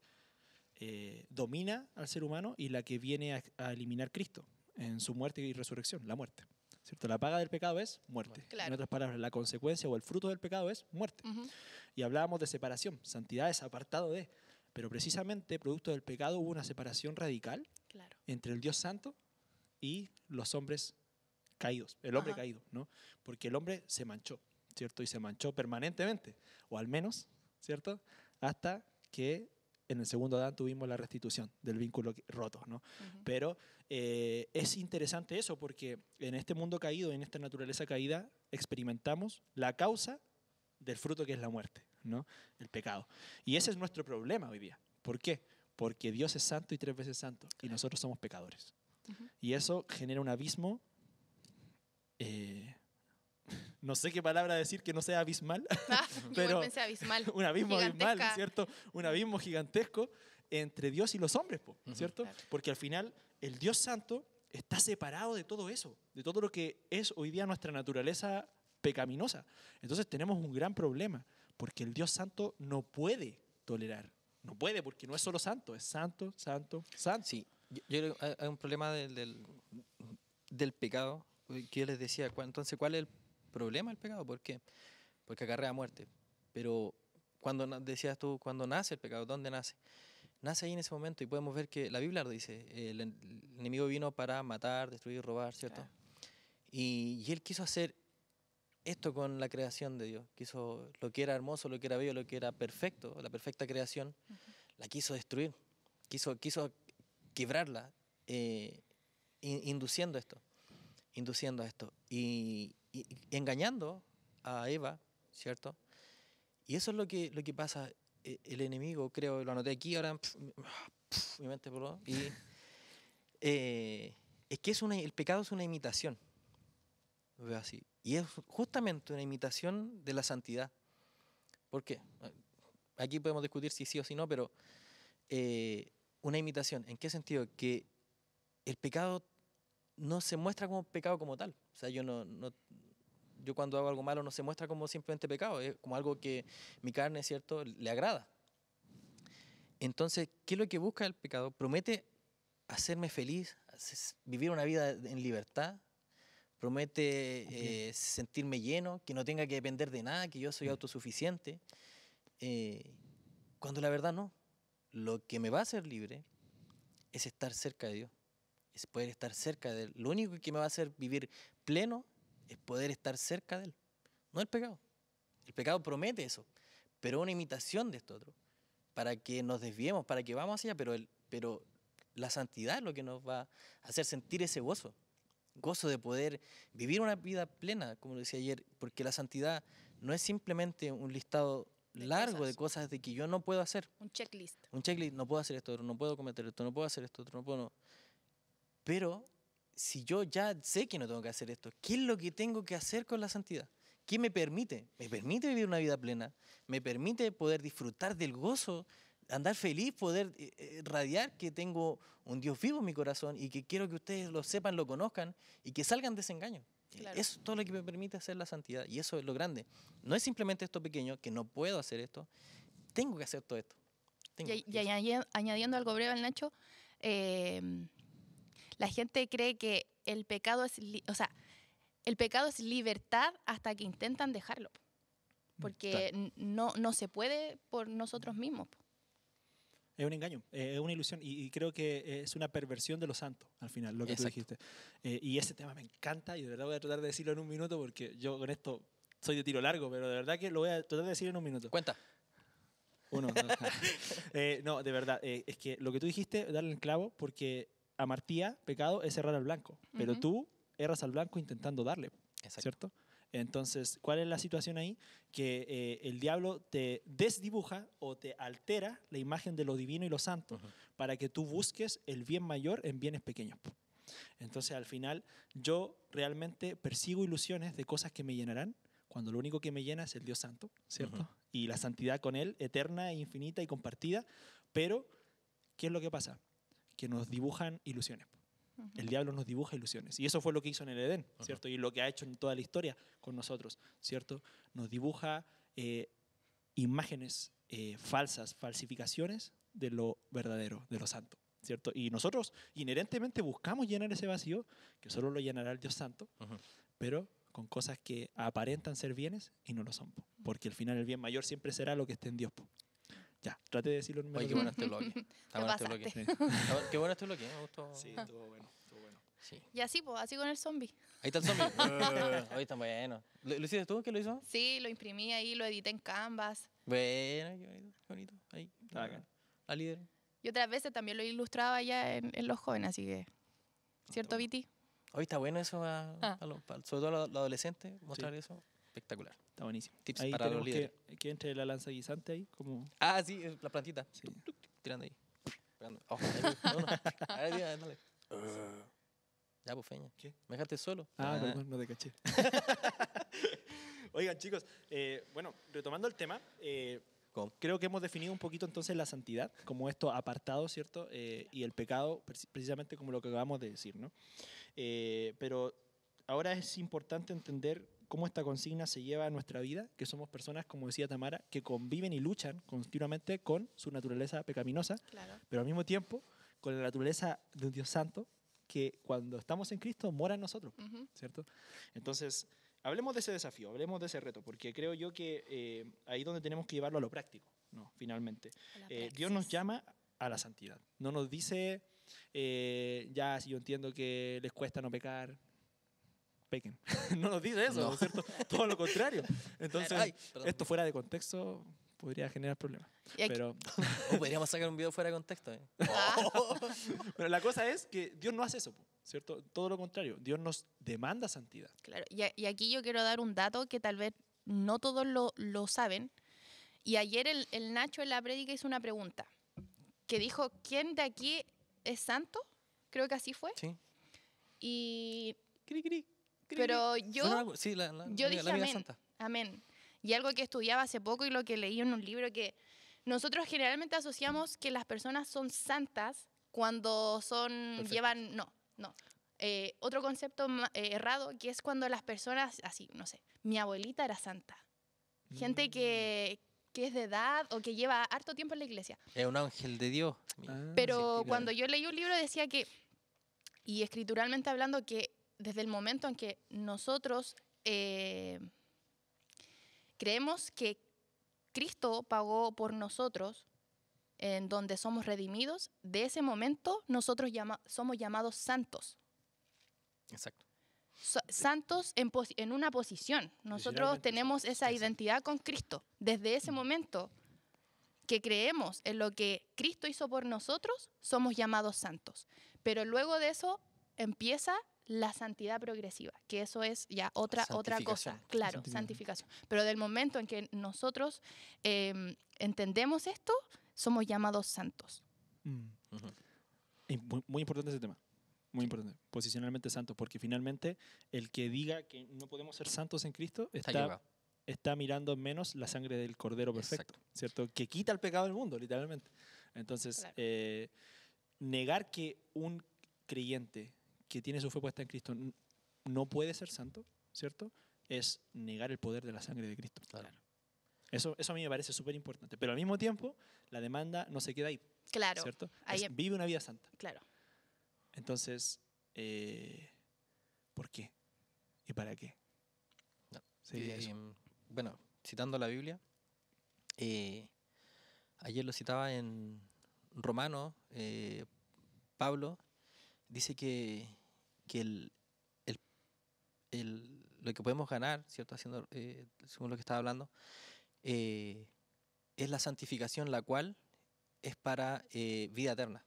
domina al ser humano y la que viene a eliminar Cristo en su muerte y resurrección, la muerte. ¿Cierto? La paga del pecado es muerte. Claro. En otras palabras, la consecuencia o el fruto del pecado es muerte. Y hablábamos de separación, santidad es apartado de... Pero precisamente, producto del pecado, hubo una separación radical entre el Dios santo y los hombres caídos, el hombre caído, ¿no? Porque el hombre se manchó, ¿cierto? Y se manchó permanentemente, o al menos, ¿cierto? Hasta que en el segundo Adán tuvimos la restitución del vínculo roto, ¿no? Pero es interesante eso, porque en este mundo caído, en esta naturaleza caída, experimentamos la causa del fruto que es la muerte, ¿no? El pecado. Y ese es nuestro problema hoy día. ¿Por qué? Porque Dios es santo y 3 veces santo, y nosotros somos pecadores. Y eso genera un abismo, no sé qué palabra decir que no sea abismal, pero pensé abismal. un abismo Gigantesca. abismal, ¿cierto? Un abismo gigantesco entre Dios y los hombres, ¿cierto? Claro. Porque al final el Dios santo está separado de todo eso, de todo lo que es hoy día nuestra naturaleza pecaminosa. Entonces tenemos un gran problema, porque el Dios santo no puede tolerar. No puede, porque no es solo santo, es santo, santo, santo. Sí, yo creo que hay un problema del pecado, que yo les decía, entonces, ¿cuál es el problema del pecado? ¿Por qué? Porque acarrea muerte. Pero cuando decías tú, cuando nace el pecado, ¿dónde nace? Nace ahí en ese momento y podemos ver que la Biblia lo dice, el enemigo vino para matar, destruir, robar, ¿cierto? Claro. Y él quiso hacer esto con la creación de Dios, quiso lo que era hermoso, lo que era bello, lo que era perfecto, la perfecta creación, la quiso destruir, quiso quebrarla, induciendo a esto y engañando a Eva, ¿cierto? Y eso es lo que pasa. El enemigo, creo, lo anoté aquí, ahora mi mente voló. Y es que el pecado es una imitación, lo veo así. Y es justamente una imitación de la santidad. ¿Por qué? Aquí podemos discutir si sí o si no, pero una imitación. ¿En qué sentido? Que el pecado no se muestra como pecado como tal. O sea, yo cuando hago algo malo no se muestra como simplemente pecado, es como algo que mi carne, ¿cierto?, le agrada. Entonces, ¿qué es lo que busca el pecado? Promete hacerme feliz, vivir una vida en libertad, promete sentirme lleno, que no tenga que depender de nada, que yo soy autosuficiente, cuando la verdad no. Lo que me va a hacer libre es estar cerca de Dios, es poder estar cerca de Él. Lo único que me va a hacer vivir pleno es poder estar cerca de Él, no el pecado. El pecado promete eso, pero una imitación de esto otro, para que nos desviemos, para que vamos hacia allá, pero la santidad es lo que nos va a hacer sentir ese gozo de poder vivir una vida plena, como lo decía ayer, porque la santidad no es simplemente un listado largo de cosas de que yo no puedo hacer. Un checklist. Un checklist, no puedo hacer esto, no puedo cometer esto, no puedo hacer esto, no puedo. No. Pero si yo ya sé que no tengo que hacer esto, ¿qué es lo que tengo que hacer con la santidad? ¿Qué me permite? Me permite vivir una vida plena, me permite poder disfrutar del gozo, andar feliz, poder radiar que tengo un Dios vivo en mi corazón y que quiero que ustedes lo sepan, lo conozcan y que salgan de ese engaño. Claro. Eso es todo lo que me permite hacer la santidad y eso es lo grande. No es simplemente esto pequeño, que no puedo hacer esto, tengo que hacer todo esto. Y añadiendo algo breve al Nacho, la gente cree que el pecado es, el pecado es libertad hasta que intentan dejarlo, porque no se puede por nosotros mismos. Es un engaño, es una ilusión y creo que es una perversión de lo santo, al final, lo que tú dijiste. Y ese tema me encanta y de verdad voy a tratar de decirlo en un minuto porque yo con esto soy de tiro largo, pero de verdad que lo voy a tratar de decir en un minuto. Cuenta. Uno. No, de verdad, es que lo que tú dijiste, darle el clavo, porque amartía, pecado, es errar al blanco, pero tú erras al blanco intentando darle, ¿cierto? Entonces, ¿cuál es la situación ahí? Que el diablo te desdibuja o te altera la imagen de lo divino y lo santo para que tú busques el bien mayor en bienes pequeños. Entonces, al final, yo realmente persigo ilusiones de cosas que me llenarán cuando lo único que me llena es el Dios santo, ¿cierto? Y la santidad con Él, eterna, infinita y compartida. Pero, ¿qué es lo que pasa? Que nos dibujan ilusiones. El diablo nos dibuja ilusiones. Y eso fue lo que hizo en el Edén, ¿cierto? Y lo que ha hecho en toda la historia con nosotros, ¿cierto? Nos dibuja imágenes falsas, falsificaciones de lo verdadero, de lo santo, ¿cierto? Y nosotros inherentemente buscamos llenar ese vacío, que solo lo llenará el Dios santo, pero con cosas que aparentan ser bienes y no lo son. Porque al final el bien mayor siempre será lo que esté en Dios. Ya, traté de decirlo en un Oye, qué bueno este bloque. Está bueno este bloque. Sí. Qué bueno este bloque, me gustó. Sí, estuvo bueno. Sí. Y así, pues, así con el zombie. Ahí está el zombie. Ahí está bueno. ¿Lo hiciste tú? ¿Qué lo hizo? Sí, lo imprimí ahí, lo edité en Canvas. Bueno, qué bonito. Ahí. La líder. Y otras veces también lo ilustraba ya en los jóvenes, así que... ¿Cierto, Viti? Hoy está bueno eso, sobre todo a los adolescentes, mostrar eso. Espectacular. Está buenísimo. Tips ahí para los líderes. Que entre la lanza guisante ahí, como... Ah, sí, la plantita. Sí. Tirando ahí. Oh, a ver, dale. Ya, pues, Feña. ¿Qué? Me dejaste solo. Perdón, no te caché. Oigan, chicos, bueno, retomando el tema, ¿Cómo? creo que hemos definido un poquito entonces la santidad como esto apartado, ¿cierto? Y el pecado, precisamente como lo que acabamos de decir, ¿no? Pero ahora es importante entender cómo esta consigna se lleva a nuestra vida, que somos personas, como decía Tamara, que conviven y luchan continuamente con su naturaleza pecaminosa, Claro. pero al mismo tiempo con la naturaleza de un Dios santo, que cuando estamos en Cristo mora en nosotros, Ujú. ¿cierto? Entonces, hablemos de ese desafío, hablemos de ese reto, porque creo yo que ahí donde tenemos que llevarlo a lo práctico, ¿no? Finalmente. A la Dios nos praxis. llama a la santidad. No nos dice, ya, si yo entiendo que les cuesta no pecar, pequen. No nos dice eso, No. ¿no es cierto? Todo lo contrario. Entonces, Ay, perdón. esto fuera de contexto podría generar problemas. Y aquí- Pero, Podríamos sacar un video fuera de contexto. pero la cosa es que Dios no hace eso, ¿cierto? Todo lo contrario. Dios nos demanda santidad. Claro, y aquí yo quiero dar un dato que tal vez no todos lo saben. Y ayer el Nacho en la prédica hizo una pregunta que dijo, ¿quién de aquí es santo? Creo que así fue. Sí. Y, Cri, cri, cri, pero cri. yo, Bueno, sí, yo dije la amiga amén, santa. amén. Y algo que estudiaba hace poco y lo que leí en un libro, que nosotros generalmente asociamos que las personas son santas cuando Perfecto. llevan, no. Otro concepto errado, que es cuando las personas, así, no sé, mi abuelita era santa. Gente que es de edad o que lleva harto tiempo en la iglesia. Es un ángel de Dios. Ah, Pero sí, cuando yo leí un libro decía que, y escrituralmente hablando, que desde el momento en que nosotros creemos que Cristo pagó por nosotros, en donde somos redimidos, de ese momento nosotros somos llamados santos. Exacto. Santos en una posición. Nosotros Literalmente tenemos santos, esa exacto. identidad con Cristo. Desde ese momento que creemos en lo que Cristo hizo por nosotros, somos llamados santos. Pero luego de eso empieza la santidad progresiva, que eso es ya otra cosa. Santificación. Claro, Santificación. santificación. Pero del momento en que nosotros entendemos esto, somos llamados santos. Mm. Ujú. Y muy importante ese tema. Muy importante. Posicionalmente santo. Porque finalmente el que diga que no podemos ser santos en Cristo Está está, equivocado. está mirando menos la sangre del Cordero perfecto. Exacto. ¿Cierto? Que quita el pecado del mundo, literalmente. Entonces, Claro. negar que un creyente que tiene su fe puesta en Cristo no puede ser santo, ¿cierto? Es negar el poder de la sangre de Cristo. Claro. Eso a mí me parece súper importante. Pero al mismo tiempo, la demanda no se queda ahí, Claro, ¿cierto? ahí Es, vive una vida santa. claro. Entonces, ¿por qué? ¿Y para qué? No. Sería eso. Bueno, citando la Biblia, ayer lo citaba en Romanos, Pablo dice que lo que podemos ganar, ¿cierto? Haciendo, según lo que estaba hablando, es la santificación, la cual es para vida eterna.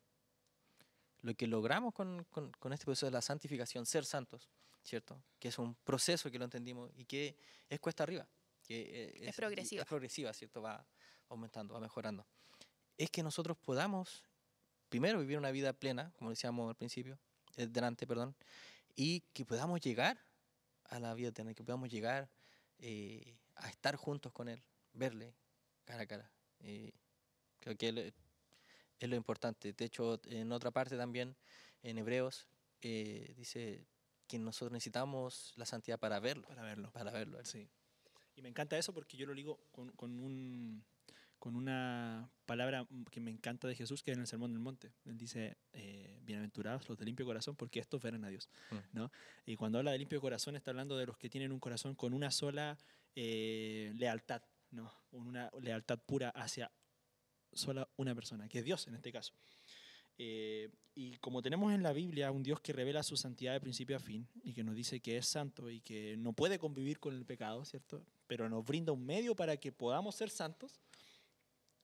Lo que logramos con este proceso de la santificación, ser santos, ¿cierto? Que es un proceso que lo entendimos y que es cuesta arriba. Que Es progresiva. Es progresiva, ¿cierto? Va aumentando, va mejorando. Es que nosotros podamos, primero, vivir una vida plena, como decíamos al principio, delante, perdón, y que podamos llegar a la vida eterna, que podamos llegar a estar juntos con Él, verle cara a cara. Creo que es lo importante. De hecho, en otra parte también, en Hebreos, dice que nosotros necesitamos la santidad para verlo. Para verlo. Para verlo. a Él. Sí. Y me encanta eso porque yo lo ligo con una palabra que me encanta de Jesús, que es en el Sermón del Monte. Él dice, bienaventurados los de limpio corazón, porque estos verán a Dios. ¿No? Y cuando habla de limpio corazón, está hablando de los que tienen un corazón con una sola lealtad, ¿no? Una lealtad pura hacia sola una persona, que es Dios en este caso. Y como tenemos en la Biblia un Dios que revela su santidad de principio a fin y que nos dice que es santo y que no puede convivir con el pecado, ¿cierto? Pero nos brinda un medio para que podamos ser santos.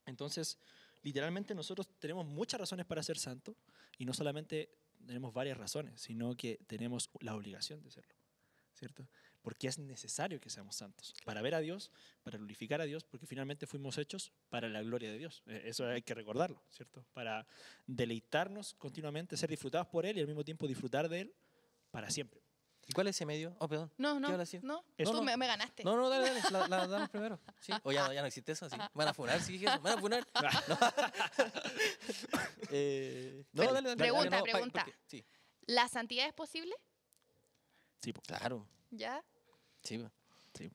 Entonces, literalmente nosotros tenemos muchas razones para ser santos y no solamente tenemos varias razones, sino que tenemos la obligación de serlo, ¿cierto? Porque es necesario que seamos santos para ver a Dios, para glorificar a Dios, porque finalmente fuimos hechos para la gloria de Dios. Eso hay que recordarlo, ¿cierto? Para deleitarnos continuamente, ser disfrutados por Él y al mismo tiempo disfrutar de Él para siempre. ¿Y cuál es ese medio? Oh, perdón. No, ¿Qué no, iba a decir? no. Eso. Tú No, no. me ganaste. No, dale, la damos primero. ¿Sí? O ya no existe eso, ¿sí? ¿Van a funar si dije eso? ¿Van a funar? No, Pero, dale. pregunta, no, pregunta. porque- sí, ¿La santidad es posible? Sí, po. claro. ¿Ya? Sí, Sí.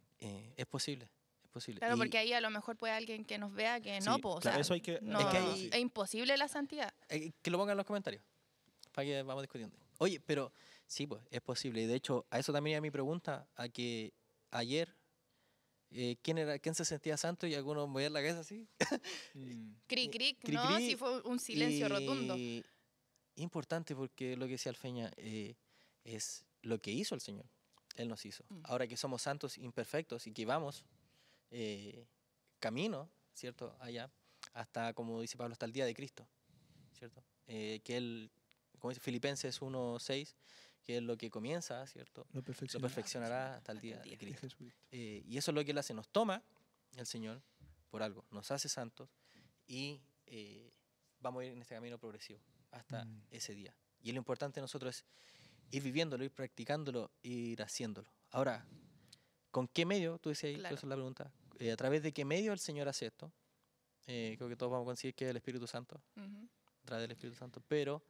es posible. Es posible. Claro, Y- porque ahí a lo mejor puede alguien que nos vea que no, Sí, pues, o claro, sea, eso hay que- no, Es que ahí- es imposible la santidad. que lo pongan en los comentarios, para que vamos discutiendo. Oye, pero sí, pues, es posible. Y de hecho, a eso también iba mi pregunta, a que ayer, ¿quién se sentía santo? Y algunos movían la cabeza así. Cric, cric, Cri, no, cri, sí fue un silencio rotundo. Y importante porque lo que decía Alfeña es lo que hizo el Señor. Él nos hizo. Mm. Ahora que somos santos imperfectos y que vamos camino, ¿cierto? Allá, hasta, como dice Pablo, hasta el día de Cristo, ¿cierto? Que él, como dice Filipenses 1:6, que es lo que comienza, ¿cierto? Lo Lo perfeccionará. perfeccionará hasta el Hasta día el de día. De Cristo. Jesucristo. Y eso es lo que Él hace, nos toma el Señor por algo, nos hace santos y vamos a ir en este camino progresivo hasta ese día. Y lo importante de nosotros es ir viviéndolo, ir practicándolo, ir haciéndolo. Ahora, ¿con qué medio? Tú decías ahí, Claro. esa es la pregunta. ¿A través de qué medio el Señor hace esto? Creo que todos vamos a conseguir que es el Espíritu Santo, Ujú. a través del Espíritu Santo. Pero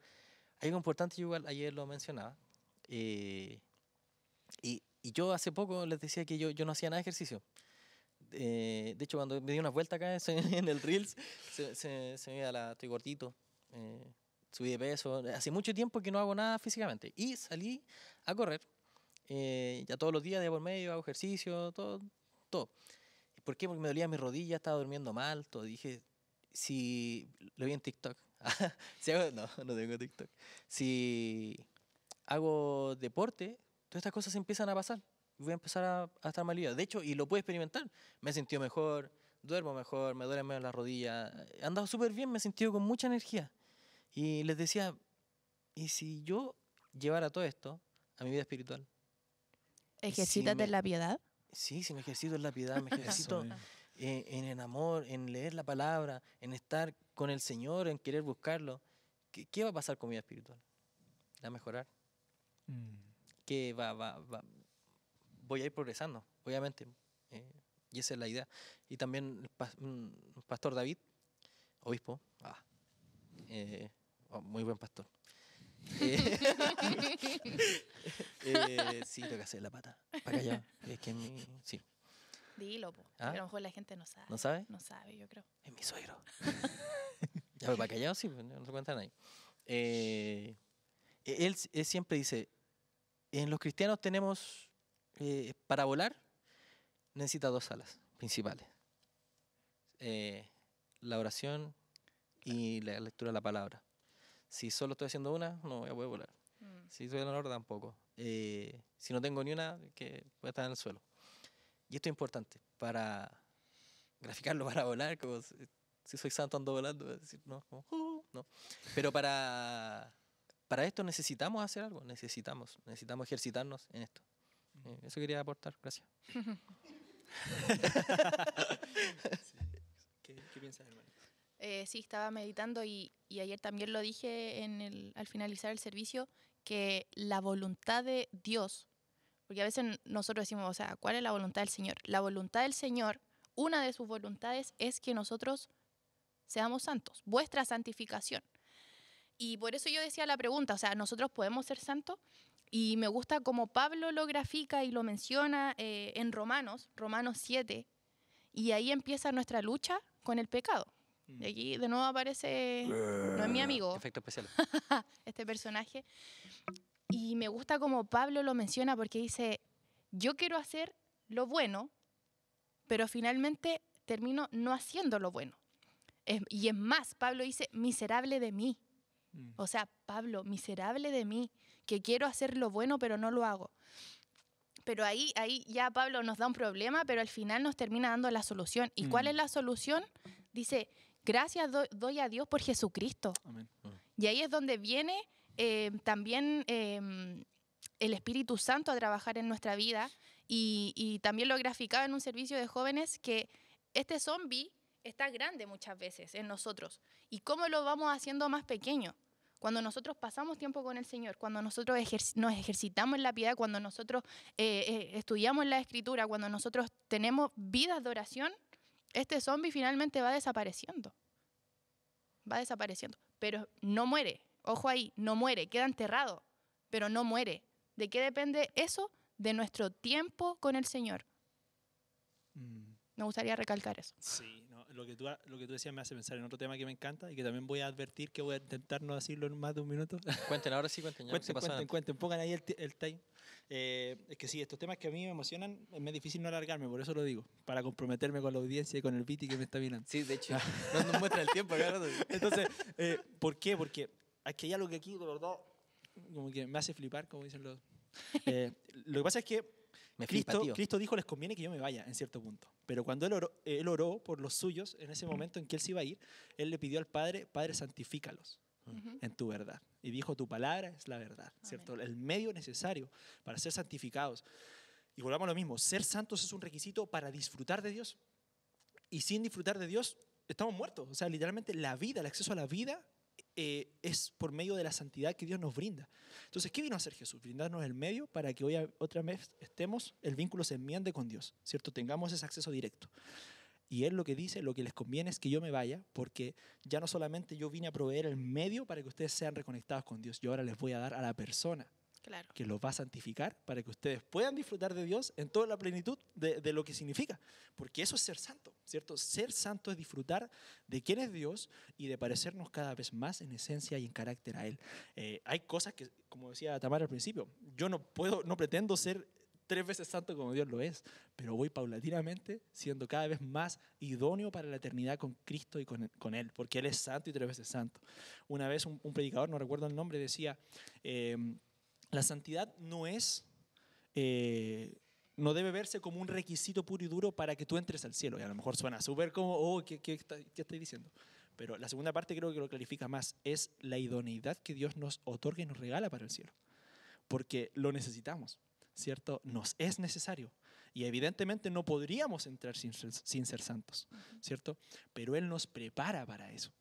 hay algo importante, yo igual ayer lo mencionaba. Y yo hace poco les decía que yo no hacía nada de ejercicio. De hecho, cuando me di unas vueltas acá en el Reels, se me veía estoy gordito, subí de peso. Hace mucho tiempo que no hago nada físicamente. Y salí a correr. Ya todos los días de por medio hago ejercicio, todo. ¿Por qué? Porque me dolía mi rodilla, estaba durmiendo mal, todo. Dije, si lo vi en TikTok. No tengo TikTok. Si hago deporte, todas estas cosas empiezan a pasar. Voy a empezar a estar más liviano. De hecho, y lo puedo experimentar. Me he sentido mejor, duermo mejor, me duelen menos las rodillas. He andado súper bien, me he sentido con mucha energía. Y les decía, ¿y si yo llevara todo esto a mi vida espiritual? Ejercítate me- en la piedad. Sí, si me ejercito en la piedad, me ejercito Eso, en el amor, en leer la palabra, en estar con el Señor, en querer buscarlo. ¿Qué va a pasar con mi vida espiritual? ¿Va a mejorar? ¿Qué voy a ir progresando, obviamente. Y esa es la idea. Y también el pastor David, obispo, muy buen pastor. Sí, tengo que hacer la pata. Para allá. Es que sí. Dilo, po. ¿Ah? A lo mejor la gente no sabe. ¿No sabe? No sabe, yo creo. Es mi suegro. Ya, pero para callado sí, pues, no se cuenta nadie. Él siempre dice, en los cristianos tenemos, para volar, necesita dos alas principales. La oración y la lectura de la palabra. Si solo estoy haciendo una, no voy a poder volar. Mm. Si estoy en la otra, tampoco. Si no tengo ni una, que voy a estar en el suelo. Y esto es importante para graficarlo, para volar, como si soy santo ando volando, voy a decir, no, como, no. Pero para esto necesitamos hacer algo, necesitamos ejercitarnos en esto. Eso quería aportar, gracias. ¿Qué piensas, hermano? Sí, estaba meditando y ayer también lo dije al finalizar el servicio, que la voluntad de Dios, porque a veces nosotros decimos, o sea, ¿cuál es la voluntad del Señor? La voluntad del Señor, una de sus voluntades es que nosotros seamos santos, vuestra santificación. Y por eso yo decía la pregunta, o sea, ¿nosotros podemos ser santos? Y me gusta como Pablo lo grafica y lo menciona en Romanos 7, y ahí empieza nuestra lucha con el pecado. Y aquí de nuevo aparece, no es mi amigo, Efecto especial. este personaje. Y me gusta como Pablo lo menciona porque dice, yo quiero hacer lo bueno, pero finalmente termino no haciendo lo bueno. Y es más, Pablo dice, miserable de mí. O sea, Pablo, miserable de mí, que quiero hacer lo bueno, pero no lo hago. Pero ahí ya Pablo nos da un problema, pero al final nos termina dando la solución. ¿Y cuál es la solución? Dice, gracias doy a Dios por Jesucristo. Amén. Y ahí es donde viene también el Espíritu Santo a trabajar en nuestra vida. Y también lo graficaba en un servicio de jóvenes que este zombie está grande muchas veces en nosotros. ¿Y cómo lo vamos haciendo más pequeño? Cuando nosotros pasamos tiempo con el Señor, cuando nosotros nos ejercitamos en la piedad, cuando nosotros estudiamos la Escritura, cuando nosotros tenemos vidas de oración, este zombie finalmente va desapareciendo. Va desapareciendo. Pero no muere. Ojo ahí, no muere. Queda enterrado, pero no muere. ¿De qué depende eso? De nuestro tiempo con el Señor. Me gustaría recalcar eso. Sí, no, lo que tú decías me hace pensar en otro tema que me encanta y que también voy a advertir que voy a intentar no decirlo en más de un minuto. Cuenten, ahora sí cuenten. Ya, se pasó antes. Cuenten, pongan ahí el time. Es que sí, estos temas que a mí me emocionan, es difícil no alargarme, por eso lo digo, para comprometerme con la audiencia y con el Viti que me está mirando. Sí, de hecho, no nos muestra el tiempo acá. Entonces, ¿por qué? Porque aquí hay algo que aquí, de verdad, como que me hace flipar, como dicen los... lo que pasa es que Cristo dijo, les conviene que yo me vaya, en cierto punto. Pero cuando él oró por los suyos, en ese momento en que él se iba a ir, él le pidió al Padre, Padre, santifícalos en tu verdad. Y dijo, tu palabra es la verdad, ¿cierto? El medio necesario para ser santificados. Y volvamos a lo mismo, ser santos es un requisito para disfrutar de Dios. Y sin disfrutar de Dios, estamos muertos. O sea, literalmente la vida, el acceso a la vida es por medio de la santidad que Dios nos brinda. Entonces, ¿qué vino a hacer Jesús? Brindarnos el medio para que hoy otra vez el vínculo se enmiende con Dios, ¿cierto? Tengamos ese acceso directo. Y Él lo que dice, lo que les conviene es que yo me vaya, porque ya no solamente yo vine a proveer el medio para que ustedes sean reconectados con Dios, yo ahora les voy a dar a la persona que los va a santificar para que ustedes puedan disfrutar de Dios en toda la plenitud de lo que significa. Porque eso es ser santo, ¿cierto? Ser santo es disfrutar de quién es Dios y de parecernos cada vez más en esencia y en carácter a Él. Hay cosas que, como decía Tamara al principio, yo no pretendo ser 3 veces santo como Dios lo es, pero voy paulatinamente siendo cada vez más idóneo para la eternidad con Cristo y con Él, porque Él es santo y 3 veces santo. Una vez un predicador, no recuerdo el nombre, decía... la santidad no debe verse como un requisito puro y duro para que tú entres al cielo. Y a lo mejor suena súper como, ¿qué estoy diciendo? Pero la segunda parte creo que lo clarifica más. Es la idoneidad que Dios nos otorga y nos regala para el cielo. Porque lo necesitamos, ¿cierto? Nos es necesario. Y evidentemente no podríamos entrar sin ser santos, ¿cierto? Pero Él nos prepara para eso,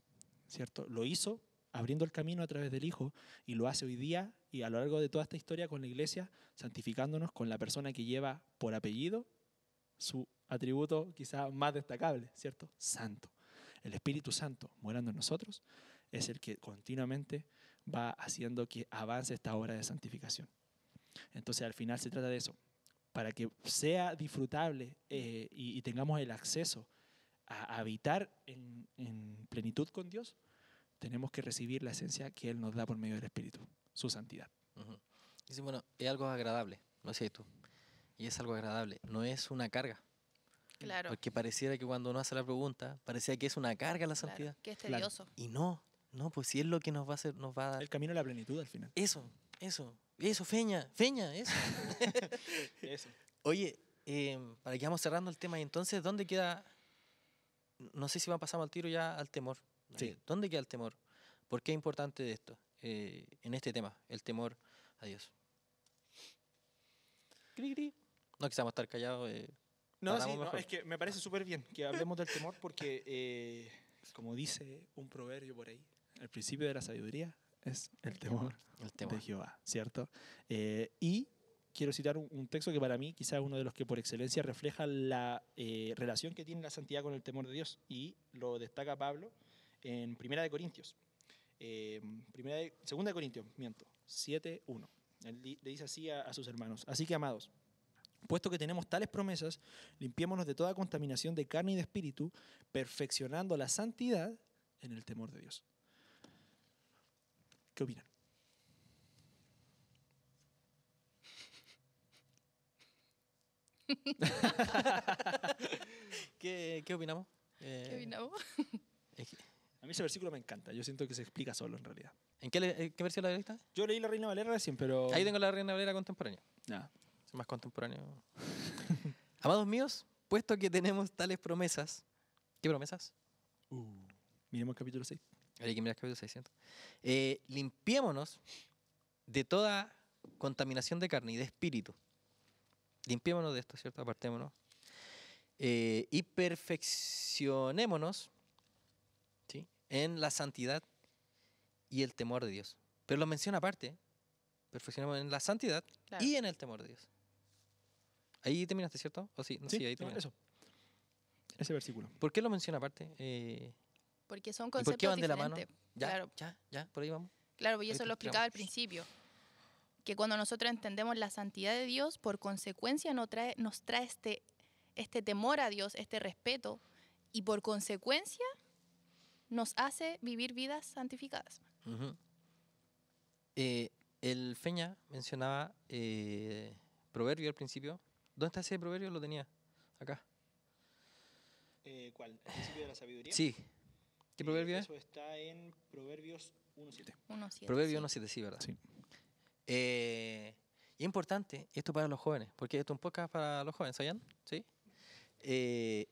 ¿cierto? Lo hizo abriendo el camino a través del Hijo y lo hace hoy día y a lo largo de toda esta historia con la iglesia, santificándonos con la persona que lleva por apellido su atributo quizá más destacable, ¿cierto? Santo. El Espíritu Santo morando en nosotros es el que continuamente va haciendo que avance esta obra de santificación. Entonces al final se trata de eso, para que sea disfrutable y tengamos el acceso a habitar en plenitud con Dios, tenemos que recibir la esencia que Él nos da por medio del Espíritu, su santidad. Dice, bueno, es algo agradable, no sé tú, y es algo agradable, no es una carga. Claro. Porque pareciera que cuando uno hace la pregunta, parecía que es una carga la santidad. Que es tedioso. Y no, pues si es lo que nos va a hacer, nos va a dar. El camino a la plenitud al final. Eso, Feña, eso. Eso. Oye, para que vamos cerrando el tema, y entonces, ¿dónde queda? No sé si pasamos al tiro ya al temor. Sí. ¿Dónde queda el temor? ¿Por qué es importante esto? En este tema, el temor a Dios. No quisiéramos estar callados. No, es que me parece súper bien que hablemos del temor porque, como dice un proverbio por ahí, el principio de la sabiduría es el temor de Jehová, ¿cierto? Y quiero citar un texto que para mí quizás es uno de los que por excelencia refleja la relación que tiene la santidad con el temor de Dios, y lo destaca Pablo en 2 Corintios 7:1. Él le dice así a sus hermanos: así que, amados, puesto que tenemos tales promesas, limpiémonos de toda contaminación de carne y de espíritu, perfeccionando la santidad en el temor de Dios. ¿Qué opinan? ¿Qué opinamos? ¿Qué opinamos? A mí ese versículo me encanta. Yo siento que se explica solo en realidad. ¿En qué versión la leíste? Yo leí la Reina Valera recién, pero... Ahí tengo la Reina Valera contemporánea. Es más contemporáneo. Amados míos, puesto que tenemos tales promesas. ¿Qué promesas? Miremos el capítulo 6. Hay que mirar el capítulo 600. Limpiémonos de toda contaminación de carne y de espíritu. Limpiémonos de esto, ¿cierto? Apartémonos. Y perfeccionémonos, ¿sí?, en la santidad y el temor de Dios. Pero lo menciona aparte, perfeccionemos en la santidad Claro. y en el temor de Dios. Ahí terminaste, ¿cierto? ¿O sí? No, sí, ahí no, terminaste. eso. Ese versículo. ¿Por qué lo menciona aparte? Porque son ¿Y por conceptos qué van de la mano? diferentes. Ya, Claro, ya, por ahí vamos. claro, y Ahí eso te lo explicaba al explicamos. principio. Que cuando nosotros entendemos la santidad de Dios, por consecuencia nos trae este temor a Dios, este respeto, y por consecuencia nos hace vivir vidas santificadas. Ujú. El Feña mencionaba proverbio al principio. ¿Dónde está ese proverbio? Lo tenía acá. ¿Cuál? ¿El principio de la sabiduría? Sí. ¿Qué proverbio es? Eso está en Proverbios 1:7. 1:7, Proverbio sí. 1.7, sí, ¿verdad? Sí. Y importante, esto para los jóvenes, porque esto es un podcast para los jóvenes, ¿sabían? ¿Sí? El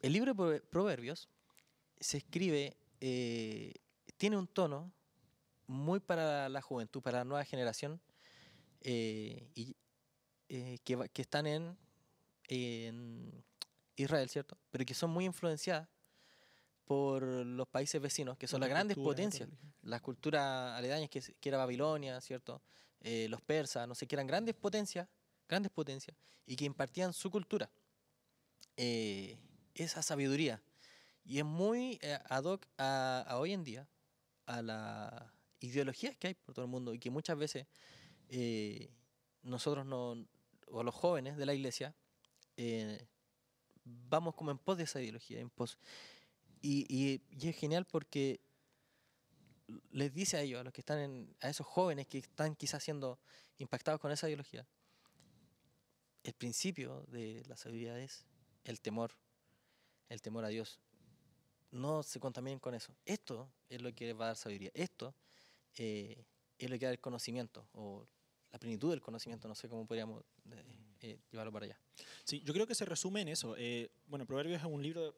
libro de Proverbios se escribe, tiene un tono muy para la juventud, para la nueva generación, que están en Israel, ¿cierto? Pero que son muy influenciadas por los países vecinos, que son las Otra grandes cultura, otra potencias, religión. las culturas aledañas, que era Babilonia, ¿cierto? Los persas, no sé, que eran grandes potencias, y que impartían su cultura, esa sabiduría. Y es muy ad hoc a hoy en día, a las ideologías que hay por todo el mundo, y que muchas veces nosotros no, o los jóvenes de la iglesia, vamos como en pos de esa ideología, en pos. Y es genial porque les dice a ellos, a los que están a esos jóvenes que están quizás siendo impactados con esa ideología, el principio de la sabiduría es el temor a Dios. No se contaminen con eso. Esto es lo que les va a dar sabiduría. Esto es lo que da el conocimiento, o la plenitud del conocimiento, no sé cómo podríamos llevarlo para allá. Sí, yo creo que se resume en eso. Bueno, Proverbios es un libro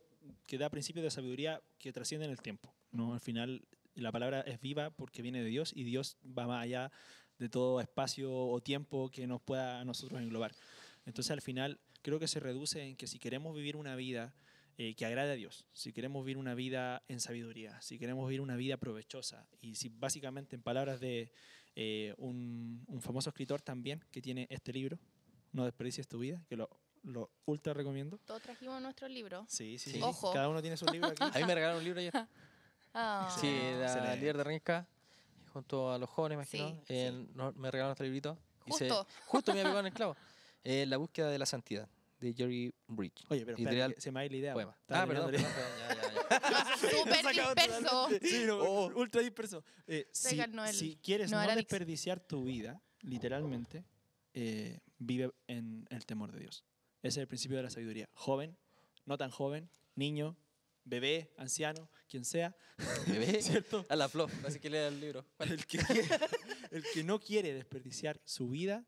que da principios de sabiduría que trascienden el tiempo, ¿no? Al final, la palabra es viva porque viene de Dios y Dios va más allá de todo espacio o tiempo que nos pueda a nosotros englobar. Entonces, al final, creo que se reduce en que si queremos vivir una vida que agrade a Dios, si queremos vivir una vida en sabiduría, si queremos vivir una vida provechosa, y si básicamente en palabras de un famoso escritor también que tiene este libro, No desperdicies tu vida, que lo ultra recomiendo. Todos trajimos nuestro libro. Sí. Sí. Ojo. Cada uno tiene su libro aquí. A mí me regalaron un libro ayer. Ah, Sí, la Excelente. líder de Renca, junto a los jóvenes, imagino, Sí, sí. me regalaron nuestro librito. Justo. Me pegó en el clavo. La búsqueda de la santidad, de Jerry Bridge. Oye, pero Editorial espérate, que se me ha ido la idea. Poema. Estaba Perdón, terminando ya. Súper Sacado disperso. totalmente. Sí, no, Oh. ultra disperso. Si, Traigan Noel- si quieres no Noel Alex. desperdiciar tu vida, literalmente, vive en el temor de Dios. Ese es el principio de la sabiduría. Joven, no tan joven, niño, bebé, anciano, quien sea. Bebé, ¿Cierto? a la flor, así que lea el libro. El que no quiere desperdiciar su vida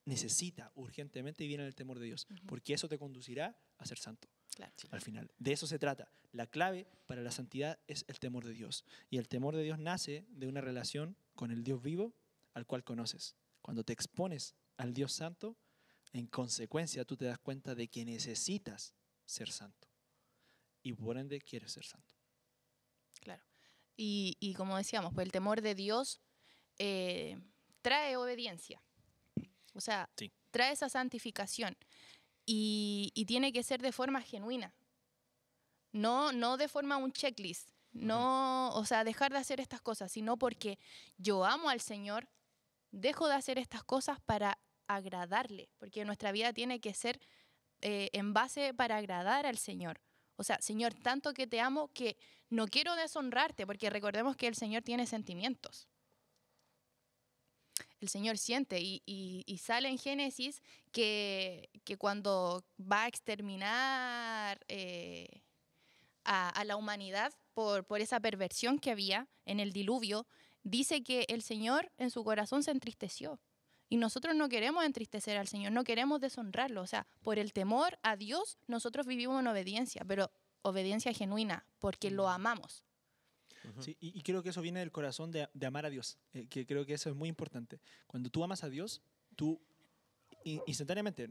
necesita urgentemente vivir en el temor de Dios, Ujú. porque eso te conducirá a ser santo. Claro. Al final, de eso se trata. La clave para la santidad es el temor de Dios. Y el temor de Dios nace de una relación con el Dios vivo al cual conoces. Cuando te expones al Dios santo, en consecuencia tú te das cuenta de que necesitas ser santo. Y por ende quieres ser santo. Claro. Y como decíamos, pues el temor de Dios trae obediencia. O sea, Sí. trae esa santificación. Y tiene que ser de forma genuina. No de forma un checklist. No, o sea, dejar de hacer estas cosas, sino porque yo amo al Señor, dejo de hacer estas cosas para agradarle. Porque nuestra vida tiene que ser en base para agradar al Señor. O sea, Señor, tanto que te amo que no quiero deshonrarte, porque recordemos que el Señor tiene sentimientos. El Señor siente y sale en Génesis que cuando va a exterminar a la humanidad por esa perversión que había en el diluvio, dice que el Señor en su corazón se entristeció. Y nosotros no queremos entristecer al Señor, no queremos deshonrarlo. O sea, por el temor a Dios, nosotros vivimos en obediencia, pero obediencia genuina, porque lo amamos. Sí, y creo que eso viene del corazón de amar a Dios, que creo que eso es muy importante. Cuando tú amas a Dios, tú instantáneamente,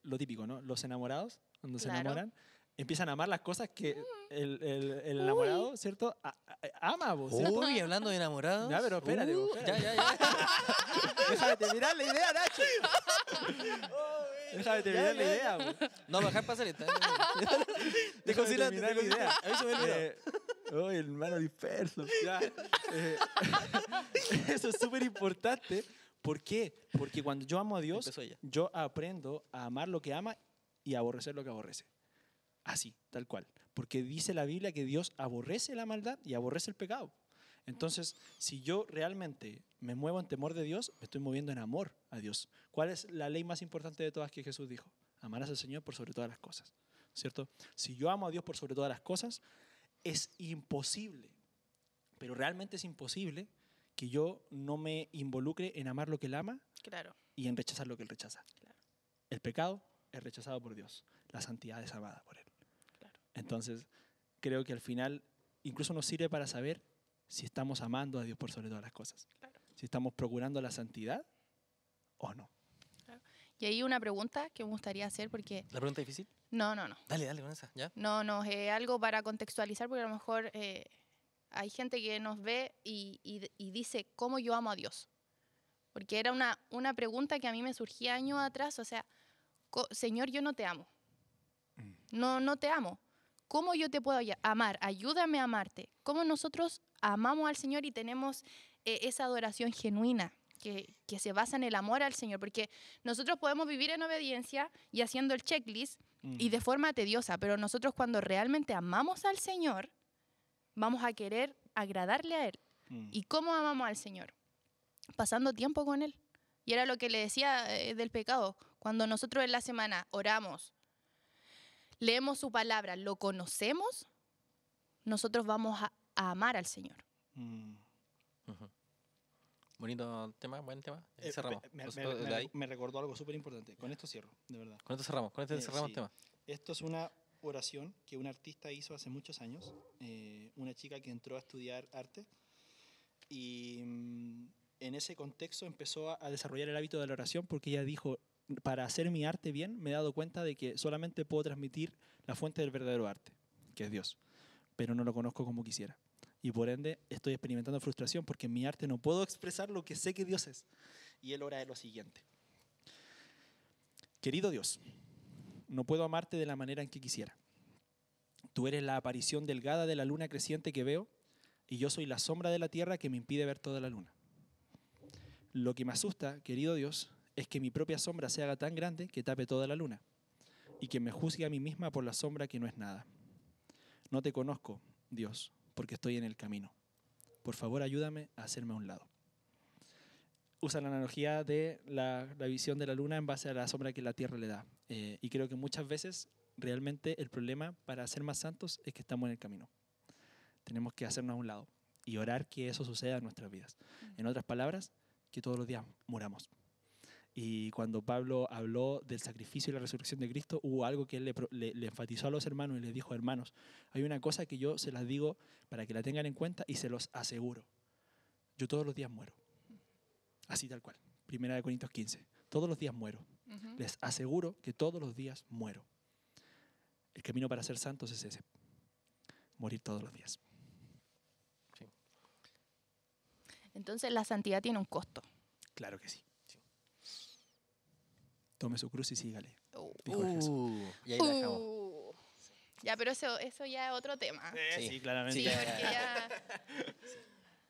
lo típico, ¿no? Los enamorados, cuando se Claro. enamoran, empiezan a amar las cosas que el enamorado, ¿cierto? Ama, po, ¿cierto? Uy, hablando de enamorados. Ya, pero espérate, po, espérate. Ya. Déjame terminar la idea, Nacho. Déjame terminar la idea, po. No, me dejar pasar esta. Déjame terminar la idea. A mí se me olvidó. Oh, hermano disperso. Ya, eso es súper importante. ¿Por qué? Porque cuando yo amo a Dios, Empezó ella. yo aprendo a amar lo que ama y a aborrecer lo que aborrece. Así, tal cual. Porque dice la Biblia que Dios aborrece la maldad y aborrece el pecado. Entonces, si yo realmente me muevo en temor de Dios, me estoy moviendo en amor a Dios. ¿Cuál es la ley más importante de todas que Jesús dijo? Amarás al Señor por sobre todas las cosas. ¿Cierto? Si yo amo a Dios por sobre todas las cosas, es imposible, pero realmente es imposible que yo no me involucre en amar lo que Él ama Claro. y en rechazar lo que Él rechaza. Claro. El pecado es rechazado por Dios, la santidad es amada por Él. Claro. Entonces, creo que al final incluso nos sirve para saber si estamos amando a Dios por sobre todas las cosas. Claro. Si estamos procurando la santidad o no. Y ahí una pregunta que me gustaría hacer porque... ¿La pregunta difícil? No. Dale con esa, ¿ya? No, algo para contextualizar porque a lo mejor hay gente que nos ve y dice, ¿cómo yo amo a Dios? Porque era una pregunta que a mí me surgía años atrás, o sea, Señor, yo no te amo. No te amo. ¿Cómo yo te puedo amar? Ayúdame a amarte. ¿Cómo nosotros amamos al Señor y tenemos esa adoración genuina que se basa en el amor al Señor? Porque nosotros podemos vivir en obediencia y haciendo el checklist y de forma tediosa, pero nosotros cuando realmente amamos al Señor, vamos a querer agradarle a Él. ¿Y cómo amamos al Señor? Pasando tiempo con Él. Y era lo que le decía del pecado. Cuando nosotros en la semana oramos, leemos su palabra, lo conocemos, nosotros vamos a amar al Señor. Ujú. Bonito tema, buen tema. Ahí cerramos. Me recordó algo súper importante. Con esto cierro, de verdad. Con esto cerramos, cerramos Sí. el tema. Esto es una oración que un artista hizo hace muchos años. Una chica que entró a estudiar arte y en ese contexto empezó a desarrollar el hábito de la oración porque ella dijo, para hacer mi arte bien me he dado cuenta de que solamente puedo transmitir la fuente del verdadero arte, que es Dios, pero no lo conozco como quisiera. Y por ende estoy experimentando frustración porque en mi arte no puedo expresar lo que sé que Dios es. Y él ora de lo siguiente. Querido Dios, no puedo amarte de la manera en que quisiera. Tú eres la aparición delgada de la luna creciente que veo y yo soy la sombra de la tierra que me impide ver toda la luna. Lo que me asusta, querido Dios, es que mi propia sombra se haga tan grande que tape toda la luna y que me juzgue a mí misma por la sombra que no es nada. No te conozco, Dios, porque estoy en el camino. Por favor, ayúdame a hacerme a un lado. Usa la analogía de la visión de la luna en base a la sombra que la tierra le da. Y creo que muchas veces realmente el problema para ser más santos es que estamos en el camino. Tenemos que hacernos a un lado y orar que eso suceda en nuestras vidas. En otras palabras, que todos los días muramos. Y cuando Pablo habló del sacrificio y la resurrección de Cristo, hubo algo que él le enfatizó a los hermanos y les dijo, hermanos, hay una cosa que yo se las digo para que la tengan en cuenta y se los aseguro. Yo todos los días muero. Así tal cual. 1 Corintios 15. Todos los días muero. Les aseguro que todos los días muero. El camino para ser santos es ese. Morir todos los días. Sí. Entonces la santidad tiene un costo. Claro que sí. Tome su cruz y sígale. Uh, Y ahí la dejamos. Ya, pero eso ya es otro tema. Sí. claramente. Sí, ya, porque ya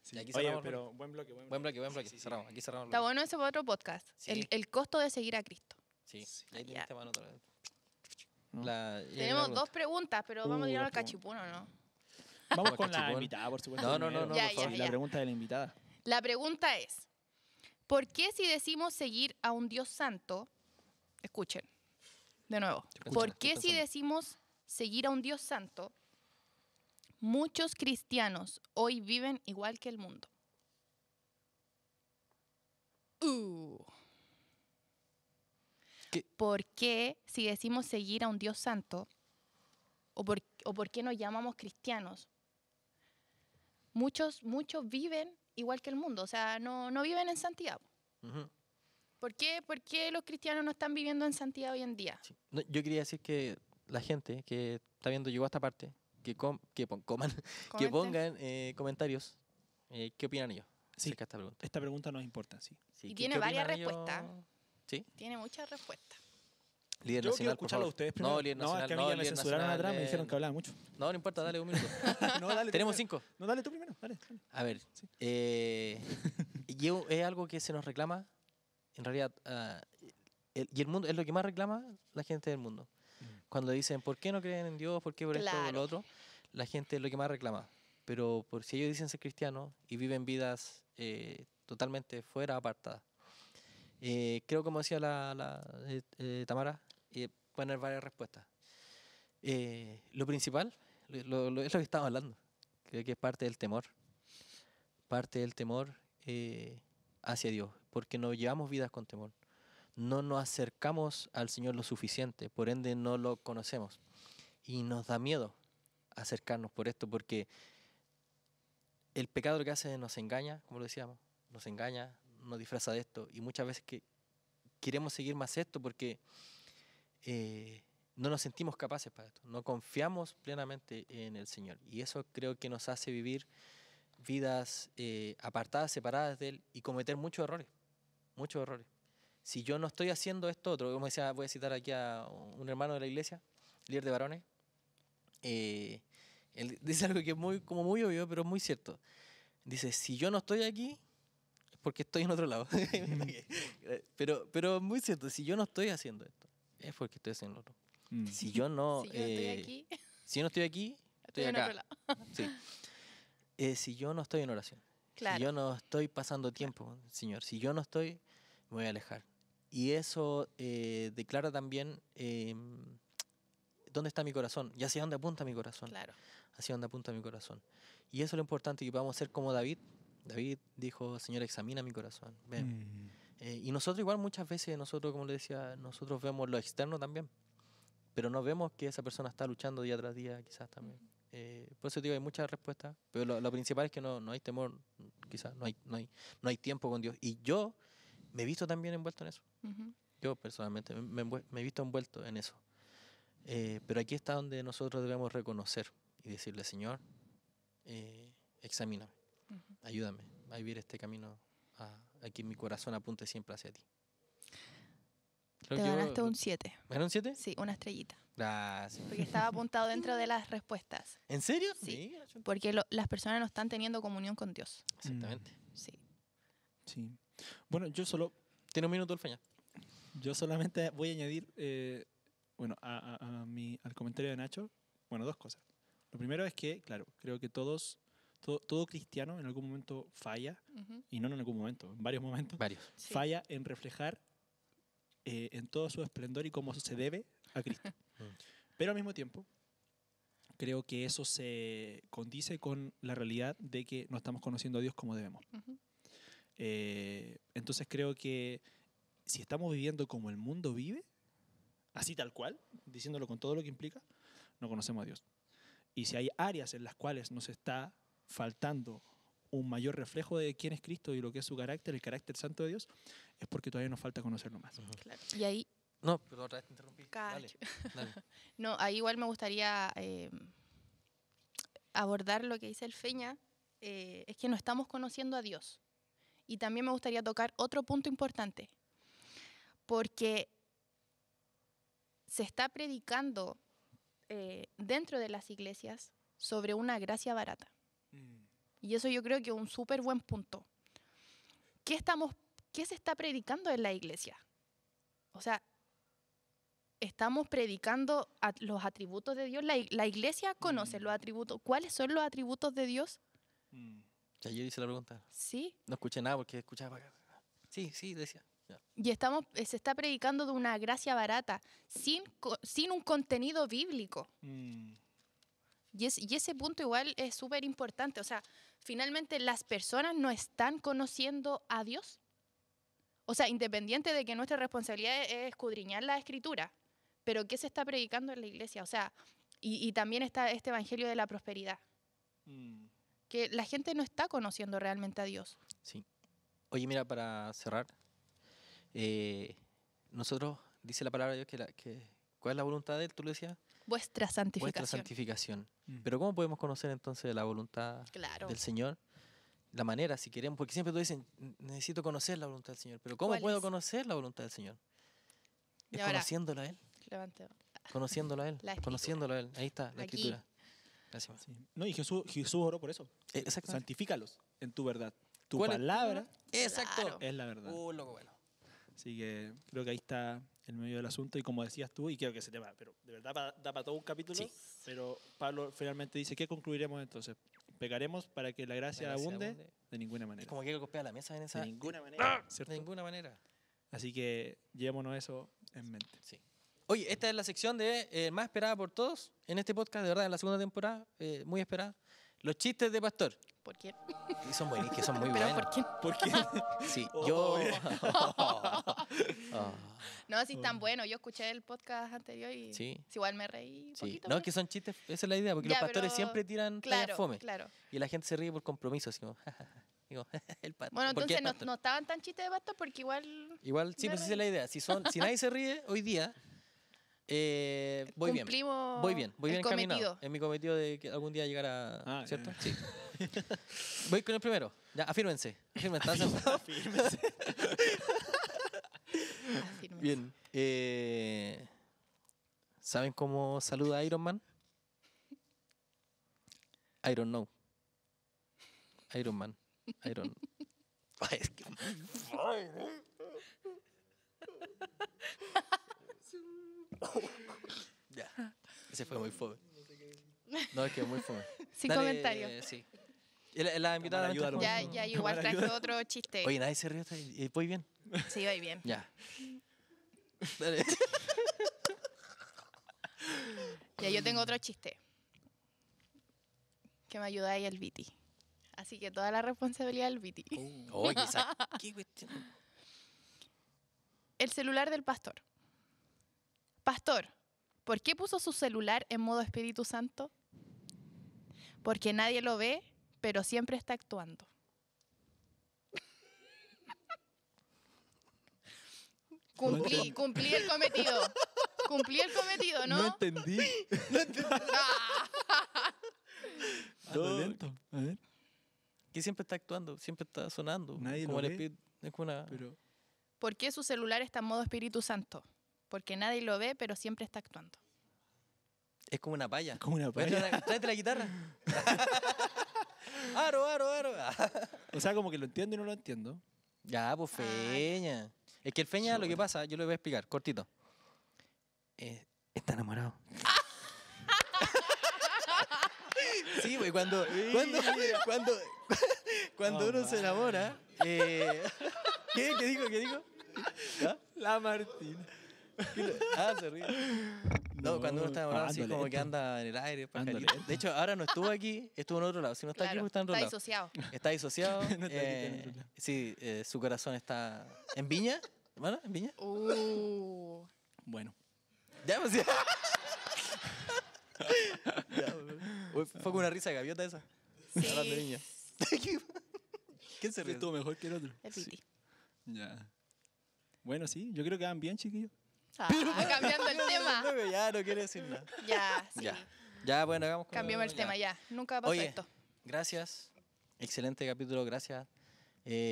Sí. Y aquí Oye, cerramos, pero buen bloque. Buen bloque. Sí, sí. Cerramos. Aquí cerramos. el está bloque. bueno eso para otro podcast. Sí. El costo de seguir a Cristo. Sí. Y ahí Ya. tenés tema en otra. ¿No? Tenemos dos preguntas, pero vamos a tirar dos al cachipuno, ¿no? Vamos con la Cachipún. invitada, por supuesto. No, primero. por Ya, favor. Sí, la pregunta de la invitada. La pregunta es, ¿por qué si decimos seguir a un Dios santo, escuchen, de nuevo, Escucha, ¿por estoy qué si pensando. decimos seguir a un Dios santo, muchos cristianos hoy viven igual que el mundo? ¿Qué? ¿Por qué si decimos seguir a un Dios santo, o por qué nos llamamos cristianos, muchos viven igual que el mundo? O sea, no viven en santidad. Ujú. ¿Por qué los cristianos no están viviendo en santidad hoy en día? Sí. No, yo quería decir que la gente que está viendo, llegó a esta parte, coman, que Comenten. pongan comentarios. ¿Qué opinan ellos Sí. acerca de esta pregunta? Esta pregunta nos importa, sí. Sí, Y ¿qué- tiene qué varias opinan ellos? respuestas. ¿Sí? Tiene muchas respuestas. Líder Yo quiero nacional, por escucharlo a favor. ustedes primero. No, líder No, nacional. es que a mí no, ya me líder censuraron nacional, atrás, me dijeron que hablaba mucho. No, no importa, dale un minuto. No, dale tú Tenemos primero. 5. No, dale tú primero, dale. A ver, Sí. es algo que se nos reclama, en realidad, y el mundo es lo que más reclama la gente del mundo. Cuando dicen, ¿por qué no creen en Dios? ¿Por qué por esto o Claro. lo otro? La gente es lo que más reclama. Pero por si ellos dicen ser cristianos y viven vidas totalmente fuera, apartadas. Creo, como decía Tamara, poner varias respuestas. Lo principal es lo que estamos hablando. Creo que es parte del temor. Parte del temor hacia Dios. Porque no llevamos vidas con temor. No nos acercamos al Señor lo suficiente. Por ende, no lo conocemos. Y nos da miedo acercarnos por esto. Porque el pecado lo que hace es nos engaña, como lo decíamos. Nos engaña, nos disfraza de esto. Y muchas veces que queremos seguir más esto porque no nos sentimos capaces para esto. No confiamos plenamente en el Señor. Y eso creo que nos hace vivir vidas apartadas, separadas de Él y cometer muchos errores. Muchos errores. Si yo no estoy haciendo esto otro, como decía, voy a citar aquí a un hermano de la iglesia, líder de varones, él dice algo que es como muy obvio, pero muy cierto. Dice, si yo no estoy aquí, es porque estoy en otro lado. pero muy cierto, si yo no estoy haciendo esto, es porque estoy haciendo lo otro. Mm. Si yo no, Si yo estoy aquí, si yo no estoy aquí, estoy estoy en acá. otro lado. Sí. Si yo no estoy en oración, Claro. si yo no estoy pasando tiempo con el Señor, si yo no estoy, me voy a alejar. Y eso declara también dónde está mi corazón y hacia dónde apunta mi corazón. Claro. Hacia dónde apunta mi corazón. Y eso es lo importante, que podamos ser como David. David dijo, Señor, examina mi corazón. Ven. Mm. Y nosotros igual muchas veces, como le decía, nosotros vemos lo externo también. Pero no vemos que esa persona está luchando día tras día, quizás también. Por eso te digo, hay muchas respuestas, pero lo principal es que no hay temor, quizás no hay tiempo con Dios. Y yo me he visto también envuelto en eso. Ujú. Yo personalmente me he visto envuelto en eso. Pero aquí está donde nosotros debemos reconocer y decirle, Señor, examíname, Ujú. ayúdame a vivir este camino, a que mi corazón apunte siempre hacia ti. Creo Te que yo- ganaste un 7. ¿Me ganó un 7? Sí, una estrellita. Gracias. Porque estaba apuntado dentro de las respuestas. ¿En serio? Sí. Mira, yo- Porque las personas no están teniendo comunión con Dios. Exactamente. Sí. Sí. Bueno, Tiene un minuto el feña. yo solamente voy a añadir, bueno, al comentario de Nacho, bueno, dos cosas. Lo primero es que, claro, creo que todo cristiano en algún momento falla, Ujú. y no en algún momento, en varios momentos, Varios. Sí. falla en reflejar en todo su esplendor y cómo se debe a Cristo. Pero al mismo tiempo, creo que eso se condice con la realidad de que no estamos conociendo a Dios como debemos. Ujú. Entonces creo que si estamos viviendo como el mundo vive, así tal cual, diciéndolo con todo lo que implica, no conocemos a Dios. Y si hay áreas en las cuales nos está faltando un mayor reflejo de quién es Cristo y lo que es su carácter, el carácter santo de Dios, es porque todavía nos falta conocerlo más. Ujú. Claro. Y ahí, No, pero otra vez te interrumpí. Dale, Cacho. dale. no, ahí igual me gustaría abordar lo que dice el Feña, es que no estamos conociendo a Dios. Y también me gustaría tocar otro punto importante, porque se está predicando dentro de las iglesias sobre una gracia barata. Y eso yo creo que es un súper buen punto. ¿Qué se está predicando en la iglesia? O sea, estamos predicando los atributos de Dios. La iglesia conoce los atributos. ¿Cuáles son los atributos de Dios? Ayer hice la pregunta. Sí. No escuché nada porque escuchaba para acá. Sí, decía. Ya. Y se está predicando de una gracia barata, sin un contenido bíblico. Y ese punto igual es súper importante. O sea, finalmente las personas no están conociendo a Dios. O sea, independiente de que nuestra responsabilidad es escudriñar la escritura, pero ¿qué se está predicando en la iglesia? O sea, y también está este evangelio de la prosperidad, que la gente no está conociendo realmente a Dios. Sí. Oye, mira, para cerrar, nosotros, dice la palabra de Dios ¿Cuál es la voluntad de Él? Tú lo decías. Vuestra santificación. Vuestra santificación. Mm. Pero ¿cómo podemos conocer entonces la voluntad Claro. del Señor? La manera, si queremos, porque siempre tú dicen, necesito conocer la voluntad del Señor. Pero ¿cómo ¿Cuál puedo es? conocer la voluntad del Señor? Y Es ahora, conociéndolo a Él. levante. Conociéndolo a Él. La escritura. Conociéndolo a Él. Ahí está, la Aquí. escritura. Gracias. Sí. No, y Jesús oró por eso. Exacto. Santifícalos en tu verdad. Tu ¿Cuál es? palabra Exacto. Claro. es la verdad. Loco, bueno. Así que creo que ahí está el medio del asunto. Y como decías tú, y creo que ese tema, pero de verdad da para todo un capítulo. Sí. Pero Pablo finalmente dice, ¿qué concluiremos entonces? ¿Pecaremos para que la gracia La gracia abunde? abunde. De ninguna Es manera. como que golpea la mesa en esa. De ninguna manera. ¿cierto? De ninguna manera. Así que llevémonos eso en mente. Sí. Oye, esta es la sección de más esperada por todos en este podcast, de verdad, en la segunda temporada, muy esperada. Los chistes de Pastor. ¿Por qué? Y son buenos, que son muy ¿Pero buenos. por qué? ¿Por qué? Sí, Oh, yo. bien. Ah, No, sí están buenos. Yo escuché el podcast anterior y Sí. igual me reí un sí. poquito. No, pero- es que son chistes, esa es la idea, porque Ya, los pastores pero- siempre tiran tallas Claro, fome. claro. Y la gente se ríe por compromiso, así como, digo, el pastor. Bueno, ¿por qué entonces el no, pastor? no estaban tan chistes de pastor porque igual... Igual, sí, me pues esa es reí. la idea. Si nadie se ríe hoy día, voy bien. cumplimos Voy bien el encaminado. cometido. En mi cometido de que algún día llegara, Ah, ¿cierto? ya. Sí. Voy con el primero. Ya, afírmense. ¿Están sentados? Afirme. Bien. ¿Saben cómo saluda Iron Man? Iron know. Iron Man. Iron. Ay, es que- Ya. Ese fue muy fome. No, es que es muy fome. Sin Dale, comentario. Sí. La invitada. Cámara, ayúdalo. Ya igual Cámara, traje ayuda. otro chiste. Oye, nadie se rió. Voy bien. Sí, voy bien. Ya. Dale. Ya yo tengo otro chiste. Que me ayuda ahí el Viti. Así que toda la responsabilidad del Viti. Oye, ¿qué cuestión? El celular del pastor. Pastor, ¿por qué puso su celular en modo Espíritu Santo? Porque nadie lo ve, pero siempre está actuando. Cumplí el cometido. Cumplí el cometido, ¿no? No entendí. Ah, Hazlo lento. A ver. Que siempre está actuando, siempre está sonando. Nadie como lo el ve, espíritu. Es como una. Pero ¿Por qué su celular está en modo Espíritu Santo? Porque nadie lo ve, pero siempre está actuando. Es como una palla. como una Tráete palla. tráete la guitarra. Aro. O sea, como que lo entiendo y no lo entiendo. Ya, pues Feña. Es que el Feña, lo que pasa, yo lo voy a explicar, cortito. Está enamorado. Sí, güey, cuando uno se enamora. ¿Qué dijo? ¿Ah? La Martina. Se ríe. No, cuando uno está enamorado, así ando como que lento. anda en el aire. Ando pajarito. lento. De hecho, ahora no estuvo aquí, estuvo en otro lado. Si no está aquí, Claro, pues está en otro está lado. disociado. Está disociado. No está aquí, está en otro lado. Sí, su corazón está en Viña. ¿Hermano? ¿En Viña? Bueno. Ya, pues ya. Ya, pues. Fue con una risa de gaviota esa. Hablando de Sí, Viña. ¿Quién se ríe? Estuvo mejor que el otro. el Viti. Ya. Bueno, sí, yo creo que van bien, chiquillos. Cambiando el tema. No, ya no quiere decir nada. Ya, sí. Ya, bueno, hagamos con Cambiamos el ya. tema ya. Nunca pasó Oye, esto. gracias. Excelente capítulo, gracias.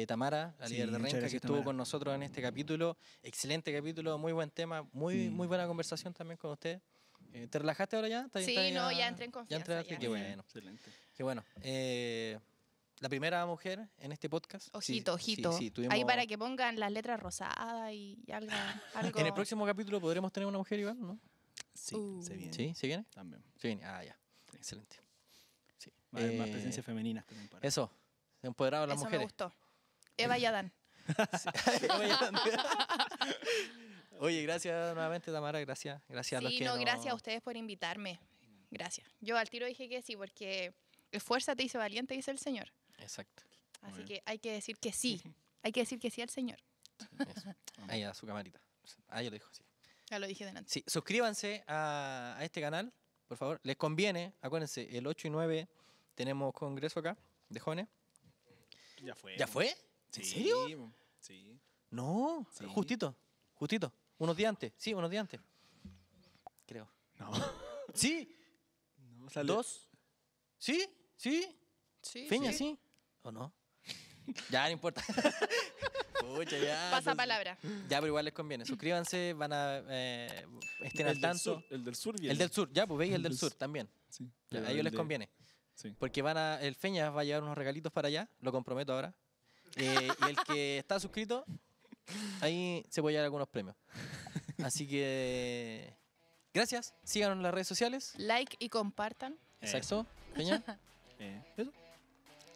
Tamara, la Sí, líder de muchas Renca, que gracias, estuvo Tamara. con nosotros en este capítulo. Excelente capítulo, muy buen tema, muy buena conversación también con usted. ¿Te relajaste ahora ya? Sí, no, ya entré en confianza, entraste, ya. qué bueno. Excelente. Qué bueno. La primera mujer en este podcast. Ojito, Sí, ojito. sí, tuvimos- Ahí para que pongan las letras rosadas y algo. En el próximo capítulo podremos tener una mujer igual, ¿no? Sí, Uh. se viene. ¿Sí? ¿Se viene? También. Se viene. Ah, ya. Excelente. Sí. Va a haber más Eh, presencia femenina también. Para. Eso. Empoderado a las Eso me mujeres. gustó. Eva y Adán. Oye, gracias nuevamente, Tamara. Gracias. Gracias a los Sí, que no, nos- gracias a ustedes por invitarme. Gracias. Yo al tiro dije que sí, porque esfuérzate y sé valiente, dice el Señor. Exacto. Muy Así bien. que hay que decir que sí. Hay que decir que sí al Señor. Eso. Ahí a su camarita. Ah, yo lo dijo, sí. Ya lo dije delante. Sí, suscríbanse a este canal, por favor. Les conviene. Acuérdense, el 8 y 9 tenemos congreso acá de jóvenes. Ya fue. ¿Ya fue? Sí, ¿En serio? Sí. No, Sí. justito. Unos días antes. Sí, unos días antes. creo. No. ¿Sí? No, sale- 2. ¿Sí? ¿Sí? Sí, Feña, sí. ¿sí? ¿O no? Ya, no importa. Pucha, ya. Pasa entonces- palabra. Ya, pero igual les conviene. Suscríbanse, van a... estén al del tanto. sur, el del sur viene. El del sur, ya, pues veis el El del del sur sur. también. Sí, Ya, pero a ellos el les de- conviene. Sí. Porque el Feñas va a llevar unos regalitos para allá, lo comprometo ahora. Y el que está suscrito, ahí se puede llevar algunos premios. Así que... Gracias, síganos en las redes sociales. Like y compartan. Exacto, Feña. Eso.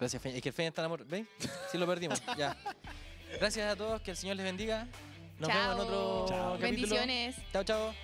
Gracias, Feña. Es que el Feña está enamorado. ¿Veis? Sí lo perdimos, ya. Gracias a todos, que el Señor les bendiga. Nos vemos en otro Chao. capítulo. Bendiciones. Chao, chao.